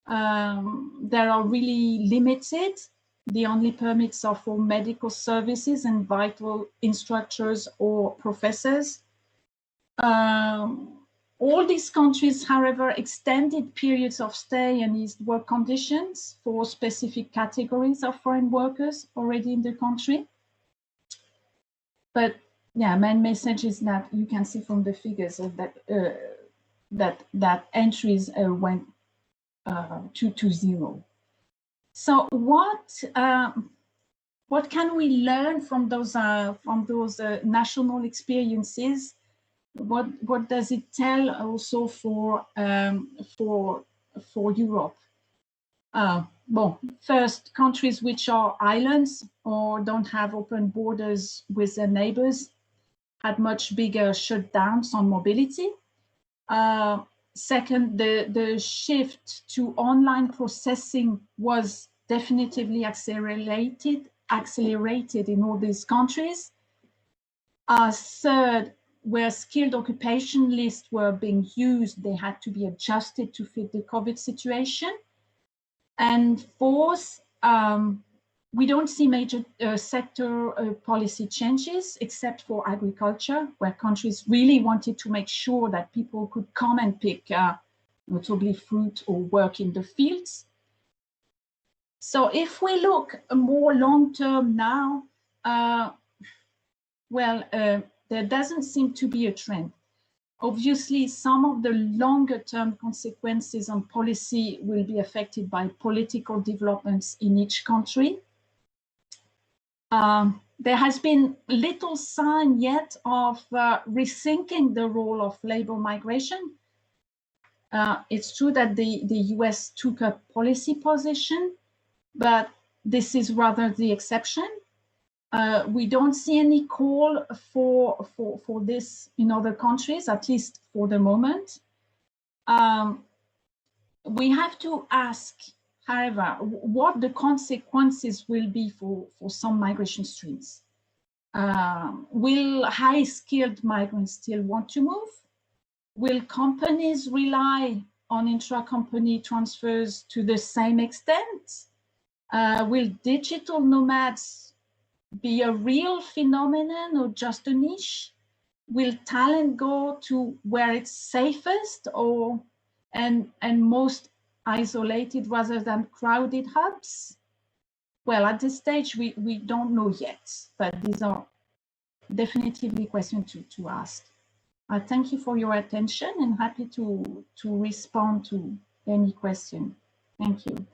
They are really limited. The only permits are for medical services and vital instructors or professors. All these countries, however, extended periods of stay and eased work conditions for specific categories of foreign workers already in the country. But yeah, main message is that you can see from the figures that entries went to 0. So what can we learn from those national experiences? What does it tell also for Europe? Well, first, countries which are islands or don't have open borders with their neighbors had much bigger shutdowns on mobility. Second, the shift to online processing was definitively accelerated in all these countries. Third, where skilled occupation lists were being used, they had to be adjusted to fit the COVID situation. And fourth, we don't see major sector policy changes except for agriculture, where countries really wanted to make sure that people could come and pick notably fruit or work in the fields. So if we look more long-term now, there doesn't seem to be a trend. Obviously, some of the longer-term consequences on policy will be affected by political developments in each country. There has been little sign yet of rethinking the role of labor migration. It's true that the US took a policy position, but this is rather the exception. We don't see any call for this in other countries, at least for the moment. We have to ask, however, what the consequences will be for some migration streams. Will high-skilled migrants still want to move? Will companies rely on intra-company transfers to the same extent? Will digital nomads be a real phenomenon or just a niche? Will talent go to where it's safest and most isolated rather than crowded hubs? Well, at this stage, we don't know yet, but these are definitively questions to ask. I thank you for your attention and happy to respond to any question. Thank you.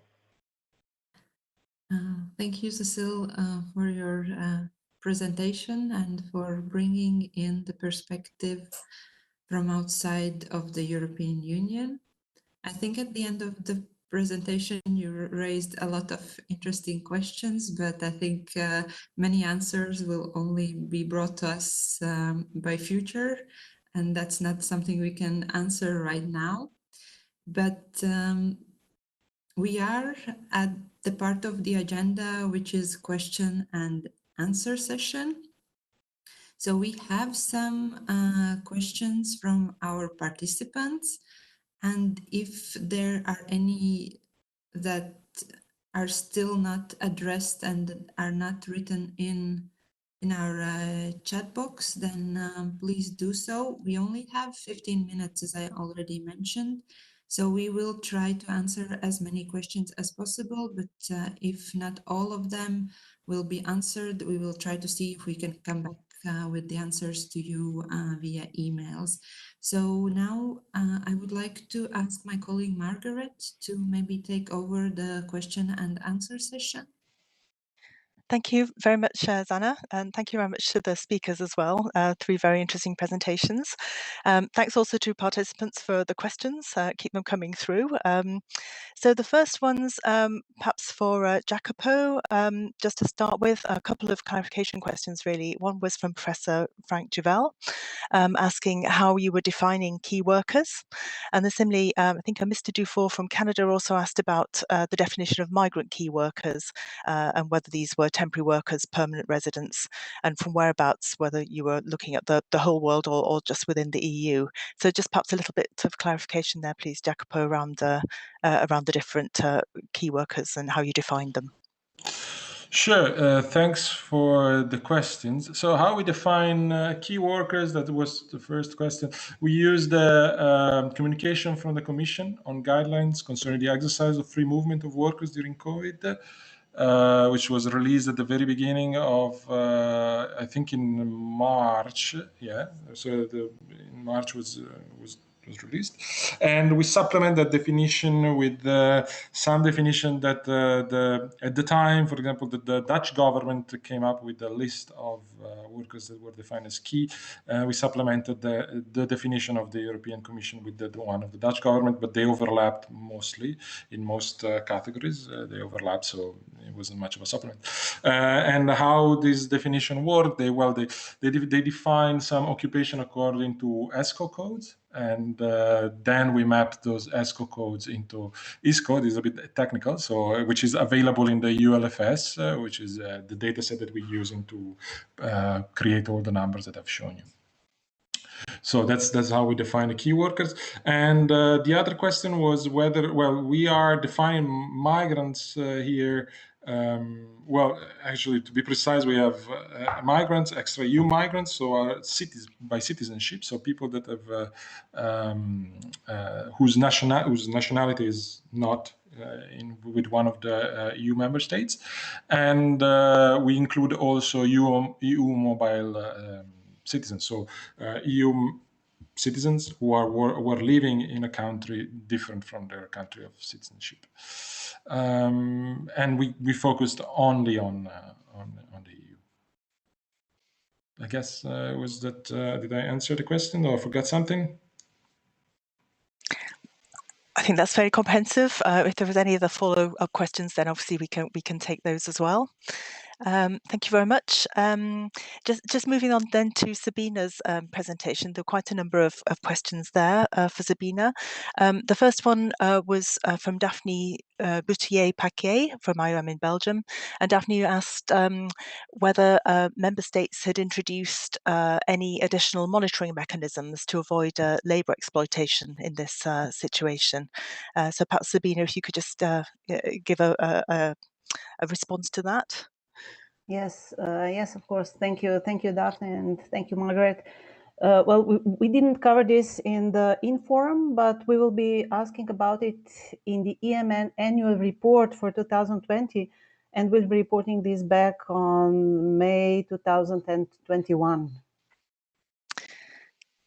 Thank you, Cecile, for your presentation and for bringing in the perspective from outside of the European Union. I think at the end of the presentation, you raised a lot of interesting questions, but I think many answers will only be brought to us by future, and that's not something we can answer right now. But we are at the part of the agenda, which is question and answer session. So we have some questions from our participants, and if there are any that are still not addressed and are not written in our chat box, then please do so. We only have 15 minutes, as I already mentioned, so we will try to answer as many questions as possible, but if not all of them will be answered, we will try to see if we can come back with the answers to you via emails. So now I would like to ask my colleague Margaret to maybe take over the question and answer session. Thank you very much, Zana, and thank you very much to the speakers as well. 3 very interesting presentations. Thanks also to participants for the questions. Keep them coming through. So the first one's perhaps for Jacopo, just to start with, a couple of clarification questions really. One was from Professor Frank Duval, asking how you were defining key workers. And then similarly, I think Mr. Dufour from Canada also asked about the definition of migrant key workers and whether these were temporary workers, permanent residents, and from whereabouts, whether you were looking at the whole world or just within the EU. So just perhaps a little bit of clarification there, please, Jacopo, around the different key workers and how you defined them. Sure. Thanks for the questions. So how we define key workers, that was the first question. We used the communication from the Commission on guidelines concerning the exercise of free movement of workers during COVID, which was released at the very beginning of, I think in March. Yeah, so in March was released, and we supplement that definition with some definition that at the time, for example, the Dutch government came up with a list of workers that were defined as key. We supplemented the definition of the European Commission with the one of the Dutch government, but they overlapped mostly in most categories. They overlapped, so it wasn't much of a supplement. And how this definition worked, they define some occupation according to ESCO codes. And then we mapped those ESCO codes into ISCO. This is a bit technical, so which is available in the ULFS, which is the data set that we're using to create all the numbers that I've shown you. So that's how we define the key workers. And the other question was whether, well, we are defining migrants here. Well, actually, to be precise, we have migrants, extra EU migrants, so by citizenship, so people that have whose nationality is not with one of the EU member states, and we include also EU mobile citizens, so EU citizens who are living in a country different from their country of citizenship. And we focused only on the EU. I guess was that did I answer the question or I forgot something? I think that's very comprehensive. If there was any other follow-up questions, then obviously we can take those as well. Thank you very much. Just moving on then to Sabina's presentation. There were quite a number of questions there for Sabina. The first one was from Daphne Boutier-Paquet from IOM in Belgium. And Daphne asked whether member states had introduced any additional monitoring mechanisms to avoid labour exploitation in this situation. So perhaps Sabina, if you could just give a response to that. Yes, yes, of course. Thank you, Daphne, and thank you, Margaret. Well, we didn't cover this in the in-forum, but we will be asking about it in the EMN annual report for 2020, and we'll be reporting this back on May 2021.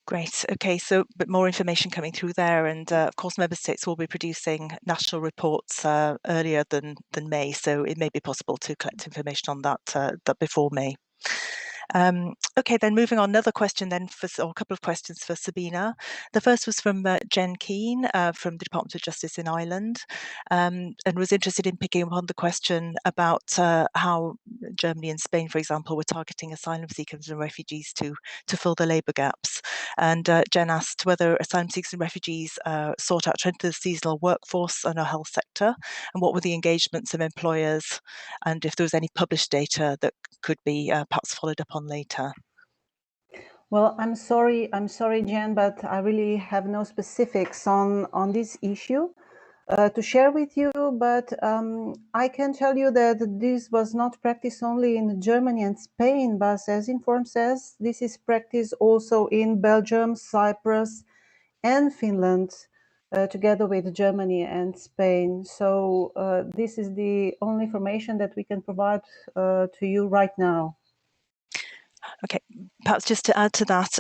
Great. Okay, so a bit more information coming through there, and of course, member states will be producing national reports earlier than May, so it may be possible to collect information on that before May. Okay, then moving on, another question then, or a couple of questions for Sabina. The first was from Jen Keane from the Department of Justice in Ireland, and was interested in picking up on the question about how Germany and Spain, for example, were targeting asylum seekers and refugees to fill the labour gaps. And Jen asked whether asylum seekers and refugees sought out to enter the seasonal workforce and our health sector, and what were the engagements of employers, and if there was any published data that could be perhaps followed up on later. Well, I'm sorry, Jen, but I really have no specifics on this issue to share with you. But I can tell you that this was not practiced only in Germany and Spain, but as Inform says, this is practiced also in Belgium, Cyprus, and Finland, together with Germany and Spain. So this is the only information that we can provide to you right now. Okay, perhaps just to add to that,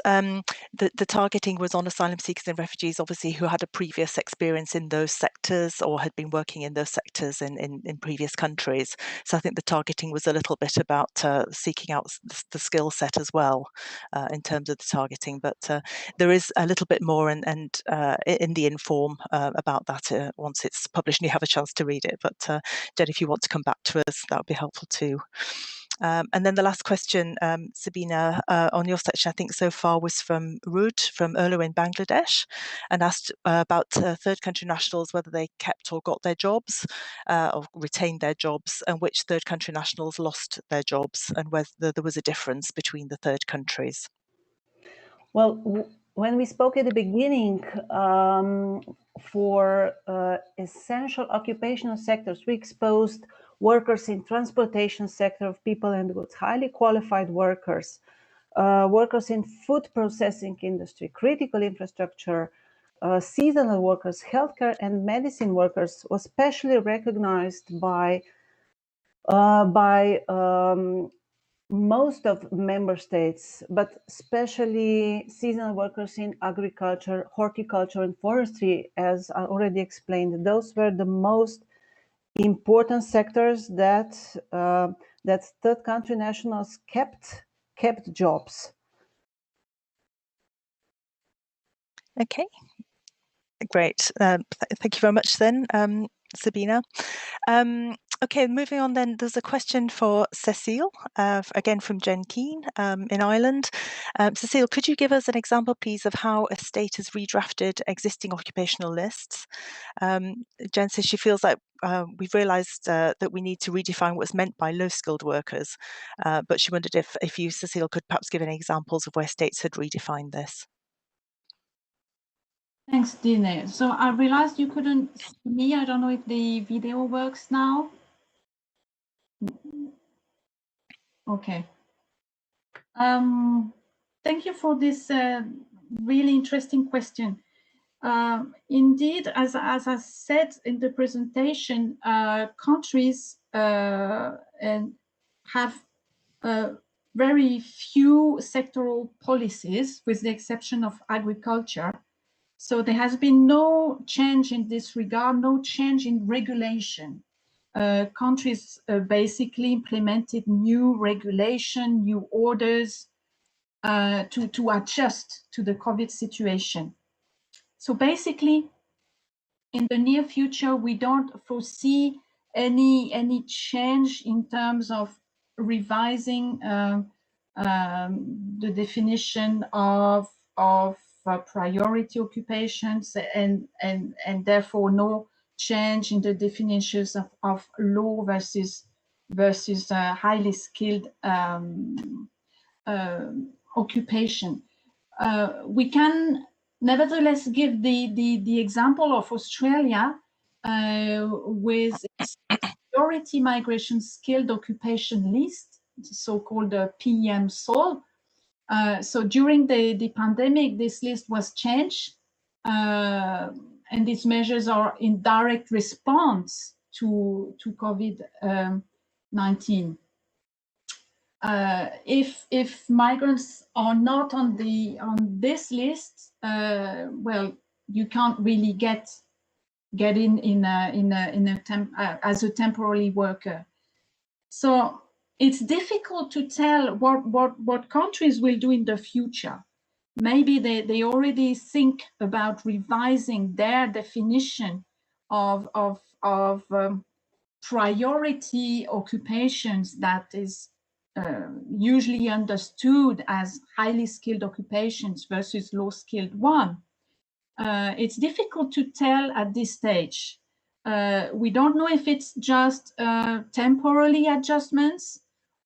the targeting was on asylum seekers and refugees, obviously, who had a previous experience in those sectors or had been working in those sectors in previous countries. So I think the targeting was a little bit about seeking out the skill set as well in terms of the targeting. But there is a little bit more and in the Inform about that once it's published and you have a chance to read it. But Jen, if you want to come back to us, that would be helpful too. And then the last question, Sabina, on your section, I think so far was from Rud from Urlu in Bangladesh, and asked about third country nationals, whether they kept or got their jobs or retained their jobs, and which third country nationals lost their jobs, and whether there was a difference between the third countries. Well, when we spoke at the beginning, for essential occupational sectors, we exposed workers in transportation sector of people and goods, highly qualified workers, workers in food processing industry, critical infrastructure, seasonal workers, healthcare and medicine workers was specially recognized by most of member states, but especially seasonal workers in agriculture, horticulture, and forestry, as I already explained. Those were the most important sectors that that third country nationals kept jobs. Okay, great. Thank you very much then, Sabina. Okay, moving on then, there's a question for Cecile, again from Jen Keane in Ireland. Cecile, could you give us an example, please, of how a state has redrafted existing occupational lists? Jen says she feels like we've realised that we need to redefine what's meant by low-skilled workers, but she wondered if you, Cecile, could perhaps give any examples of where states had redefined this. Thanks, Dine. So I realized you couldn't see me. I don't know if the video works now. Okay. Thank you for this really interesting question. Indeed, as I said in the presentation, countries and have very few sectoral policies, with the exception of agriculture. So there has been no change in this regard, no change in regulation. Countries basically implemented new regulation, new orders to adjust to the COVID situation. So basically, in the near future, we don't foresee any change in terms of revising the definition of priority occupations and therefore no change in the definitions of low versus highly skilled occupation. We can nevertheless give the example of Australia with its priority migration skilled occupation list, so-called PM SOL. So during the pandemic, this list was changed, and these measures are in direct response to COVID-19. if migrants are not on this list, well, you can't really get in as a temporary worker. So it's difficult to tell what countries will do in the future. Maybe they already think about revising their definition of priority occupations that is usually understood as highly skilled occupations versus low skilled one. It's difficult to tell at this stage. We don't know if it's just temporary adjustments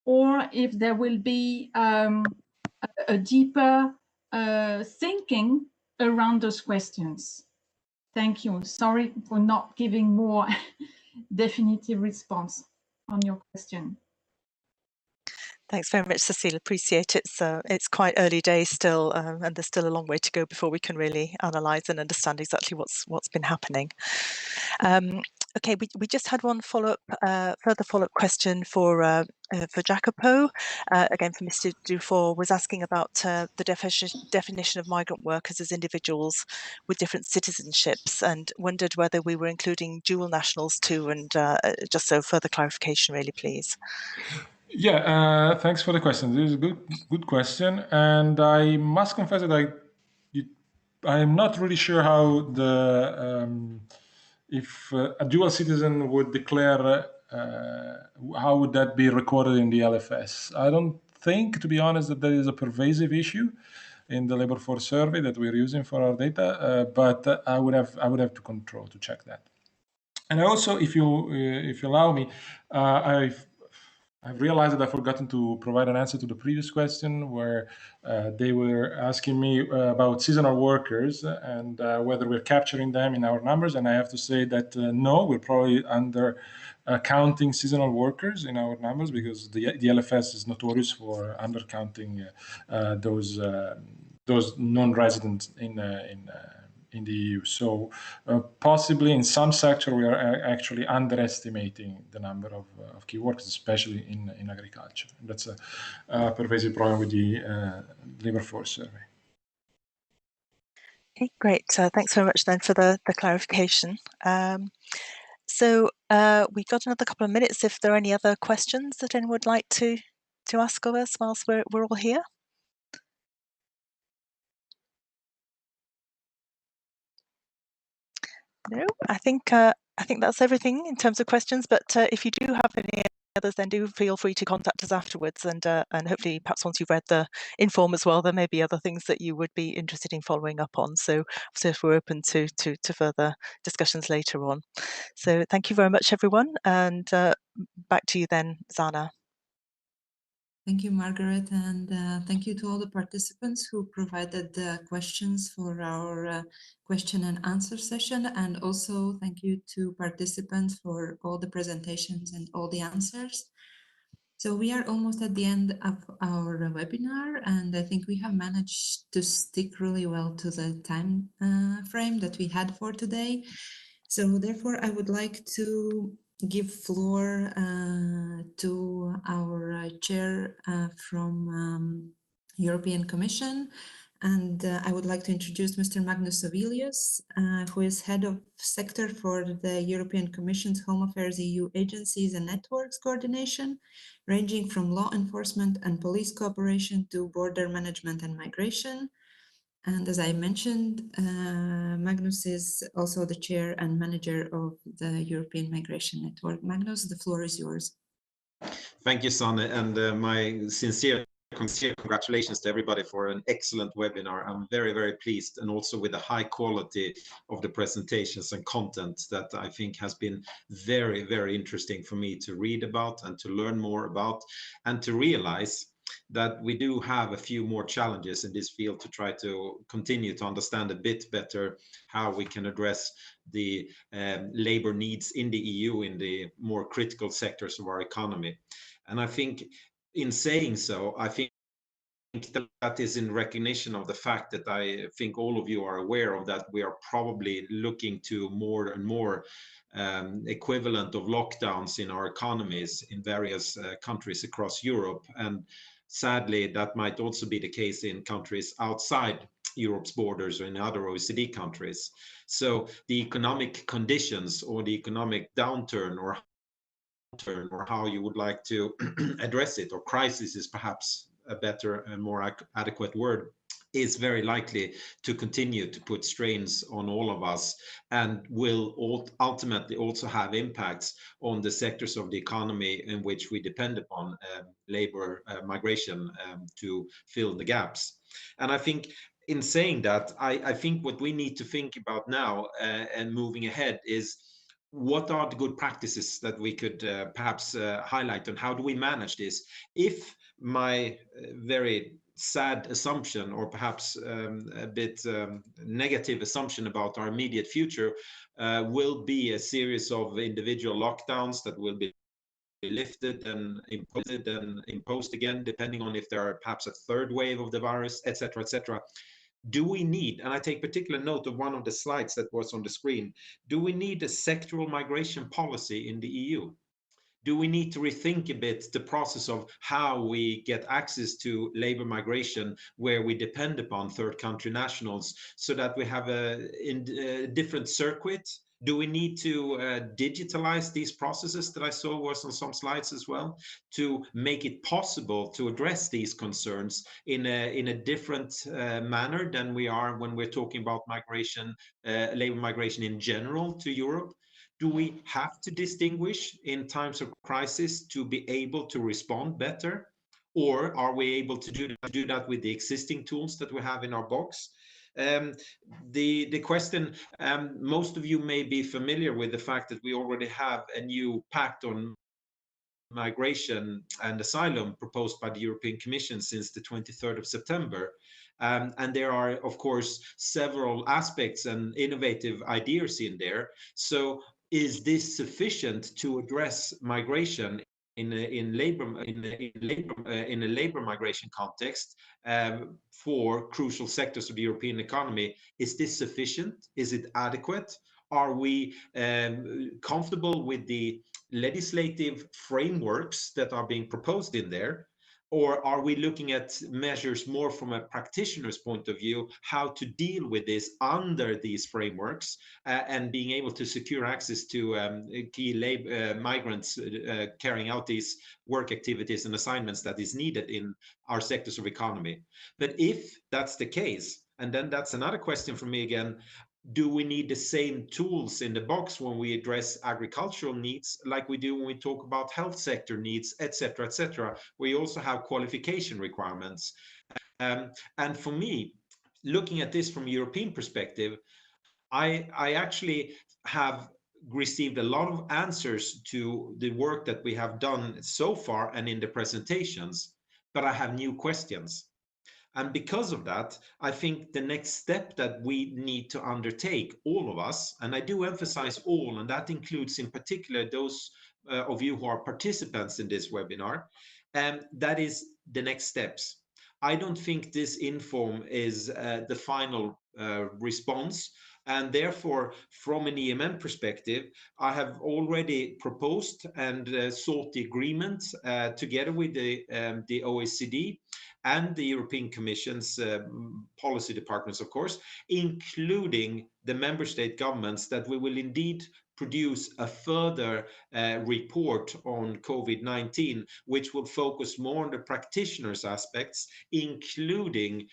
or if there will be a deeper thinking around those questions. Thank you. Sorry for not giving more definitive response on your question. Thanks very much, Cecile. Appreciate it. It's quite early days still, and there's still a long way to go before we can really analyse and understand exactly what's been happening. Okay, we just had one further follow-up question for Jacopo. Again, for Mr. Dufour, was asking about the definition of migrant workers as individuals with different citizenships, and wondered whether we were including dual nationals too, and just so further clarification, really, please. Yeah, thanks for the question. This is a good question, and I must confess that I am not really sure how if a dual citizen would declare, how would that be recorded in the LFS? I don't think, to be honest, that is a pervasive issue in the labor force survey that we're using for our data, but I would have to check that. And also, if you allow me, I've realized that I've forgotten to provide an answer to the previous question where they were asking me about seasonal workers and whether we're capturing them in our numbers. And I have to say that no, we're probably under counting seasonal workers in our numbers because the LFS is notorious for undercounting those non-residents in the EU. So possibly in some sector, we are actually underestimating the number of key workers, especially in agriculture. And that's a pervasive problem with the labor force survey. Okay, great. Thanks very much then for the clarification. So we've got another couple of minutes if there are any other questions that anyone would like to ask of us whilst we're all here. No, I think that's everything in terms of questions. But if you do have any others, then do feel free to contact us afterwards. And hopefully, perhaps once you've read the inform as well, there may be other things that you would be interested in following up on. So if we're open to further discussions later on. So thank you very much, everyone, and back to you then, Zana. Thank you, Margaret, and thank you to all the participants who provided questions for our question and answer session. And also thank you to participants for all the presentations and all the answers. So we are almost at the end of our webinar, and I think we have managed to stick really well to the time frame that we had for today. So therefore, I would like to give floor to our chair from European Commission. And I would like to introduce Mr. Magnus Savilius, who is head of sector for the European Commission's Home Affairs EU Agencies and Networks Coordination, ranging from law enforcement and police cooperation to border management and migration. And as I mentioned, Magnus is also the chair and manager of the European Migration Network. Magnus, the floor is yours. Thank you, Sanne, and my sincere congratulations to everybody for an excellent webinar. I'm very, very pleased, and also with the high quality of the presentations and content that I think has been very, very interesting for me to read about and to learn more about, and to realize that we do have a few more challenges in this field to try to continue to understand a bit better how we can address the labor needs in the EU in the more critical sectors of our economy. And I think in saying so, I think that is in recognition of the fact that I think all of you are aware of, that we are probably looking to more and more equivalent of lockdowns in our economies in various countries across Europe. And sadly, that might also be the case in countries outside Europe's borders or in other OECD countries. So the economic conditions, or the economic downturn, or how you would like to address it, or crisis is perhaps a better and more adequate word, is very likely to continue to put strains on all of us, and will ultimately also have impacts on the sectors of the economy in which we depend upon labor migration to fill the gaps. And I think in saying that, I think what we need to think about now and moving ahead is, what are the good practices that we could perhaps highlight, and how do we manage this? If my very sad assumption, or perhaps a bit negative assumption about our immediate future, will be a series of individual lockdowns that will be lifted and imposed again, depending on if there are perhaps a third wave of the virus, etc., etc. Do we need, and I take particular note of one of the slides that was on the screen, do we need a sectoral migration policy in the EU? Do we need to rethink a bit the process of how we get access to labor migration, where we depend upon third country nationals, so that we have a different circuit? Do we need to digitalize these processes that I saw was on some slides as well, to make it possible to address these concerns in a different manner than we are when we're talking about migration, labor migration in general to Europe? Do we have to distinguish in times of crisis to be able to respond better? Or are we able to do that with the existing tools that we have in our box? The question, most of you may be familiar with the fact that we already have a new pact on migration and asylum proposed by the European Commission since the 23rd of September. And there are, of course, several aspects and innovative ideas in there. So is this sufficient to address migration in a labor migration context for crucial sectors of the European economy? Is this sufficient? Is it adequate? Are we comfortable with the legislative frameworks that are being proposed in there? Or are we looking at measures more from a practitioner's point of view, how to deal with this under these frameworks, and being able to secure access to key migrants carrying out these work activities and assignments that is needed in our sectors of economy? But if that's the case, and then that's another question for me again, do we need the same tools in the box when we address agricultural needs like we do when we talk about health sector needs, etc., etc.? We also have qualification requirements. And for me, looking at this from a European perspective, I actually have received a lot of answers to the work that we have done so far and in the presentations, but I have new questions. And because of that, I think the next step that we need to undertake, all of us, and I do emphasize all, and that includes in particular those of you who are participants in this webinar, and that is the next steps. I don't think this inform is the final response. And therefore, from an EMN perspective, I have already proposed and sought the agreement together with the OECD and the European Commission's policy departments, of course, including the member state governments, that we will indeed produce a further report on COVID-19, which will focus more on the practitioners' aspects, including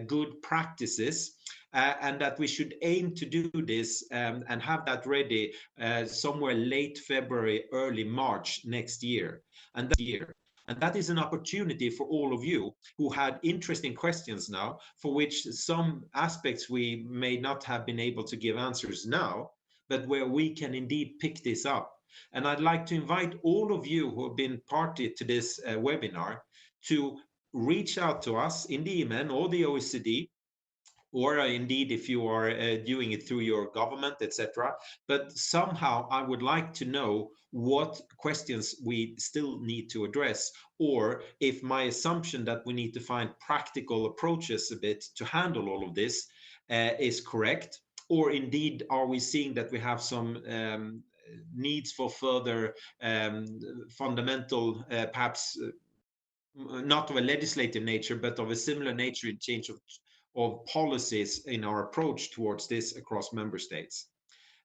good practices, and that we should aim to do this and have that ready somewhere late February, early March next year. And that is an opportunity for all of you who had interesting questions now, for which some aspects we may not have been able to give answers now, but where we can indeed pick this up. And I'd like to invite all of you who have been party to this webinar to reach out to us in the EMN or the OECD or indeed if you are doing it through your government, etc. But somehow I would like to know what questions we still need to address, or if my assumption that we need to find practical approaches a bit to handle all of this is correct, or indeed are we seeing that we have some needs for further fundamental, perhaps not of a legislative nature, but of a similar nature in change of policies in our approach towards this across member states.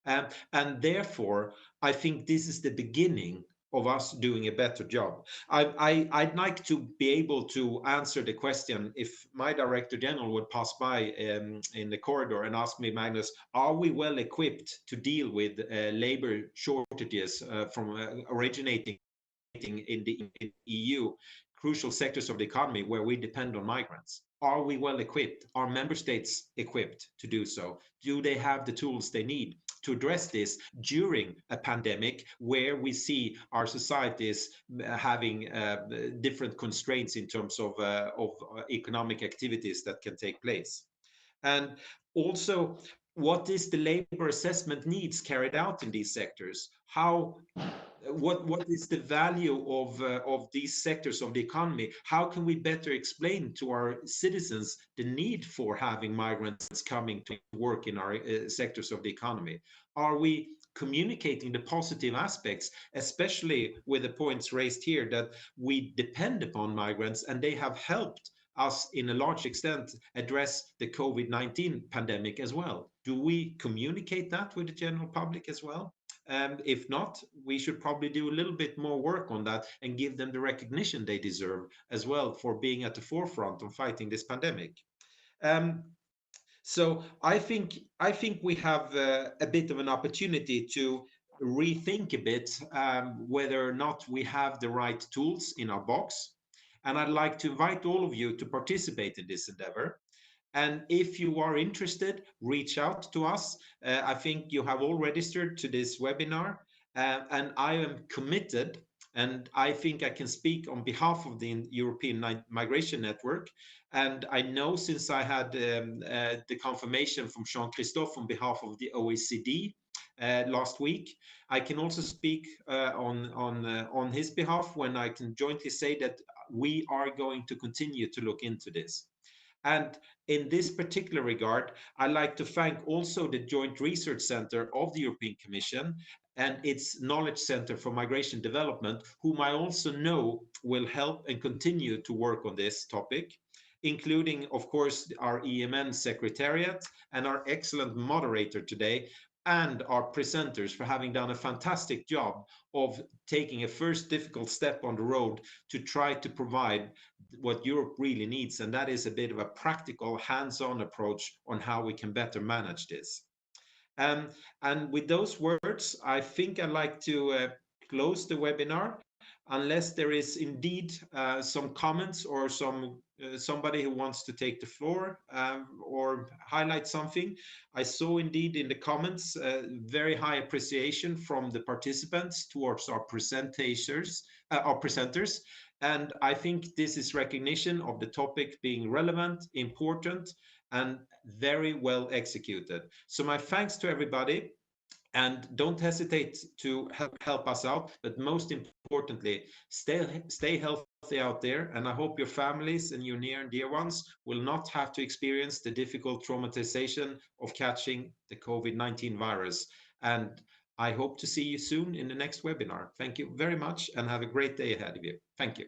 And therefore, I think this is the beginning of us doing a better job. I'd like to be able to answer the question if my Director General would pass by in the corridor and ask me, Magnus, are we well equipped to deal with labor shortages from originating in the EU, crucial sectors of the economy where we depend on migrants? Are we well equipped? Are member states equipped to do so? Do they have the tools they need to address this during a pandemic where we see our societies having different constraints in terms of economic activities that can take place? And also, what is the labor assessment needs carried out in these sectors? What is the value of these sectors of the economy? How can we better explain to our citizens the need for having migrants coming to work in our sectors of the economy? Are we communicating the positive aspects, especially with the points raised here that we depend upon migrants and they have helped us in a large extent address the COVID-19 pandemic as well? Do we communicate that with the general public as well? If not, we should probably do a little bit more work on that and give them the recognition they deserve as well for being at the forefront of fighting this pandemic. So I think we have a bit of an opportunity to rethink a bit whether or not we have the right tools in our box. And I'd like to invite all of you to participate in this endeavor. And if you are interested, reach out to us. I think you have all registered to this webinar, and I am committed, and I think I can speak on behalf of the European Migration Network. And I know, since I had the confirmation from Jean-Christophe on behalf of the OECD last week, I can also speak on his behalf when I can jointly say that we are going to continue to look into this. And in this particular regard, I'd like to thank also the Joint Research Center of the European Commission and its Knowledge Center for Migration Development, whom I also know will help and continue to work on this topic, including, of course, our EMN Secretariat and our excellent moderator today, and our presenters for having done a fantastic job of taking a first difficult step on the road to try to provide what Europe really needs, and that is a bit of a practical, hands-on approach on how we can better manage this. And with those words, I think I'd like to close the webinar, unless there is indeed some comments or somebody who wants to take the floor or highlight something. I saw indeed in the comments very high appreciation from the participants towards our presenters, and I think this is recognition of the topic being relevant, important, and very well executed. So my thanks to everybody. And don't hesitate to help us out, but most importantly, stay healthy out there, and I hope your families and your near and dear ones will not have to experience the difficult traumatization of catching the COVID-19 virus. And I hope to see you soon in the next webinar. Thank you very much and have a great day ahead of you. Thank you.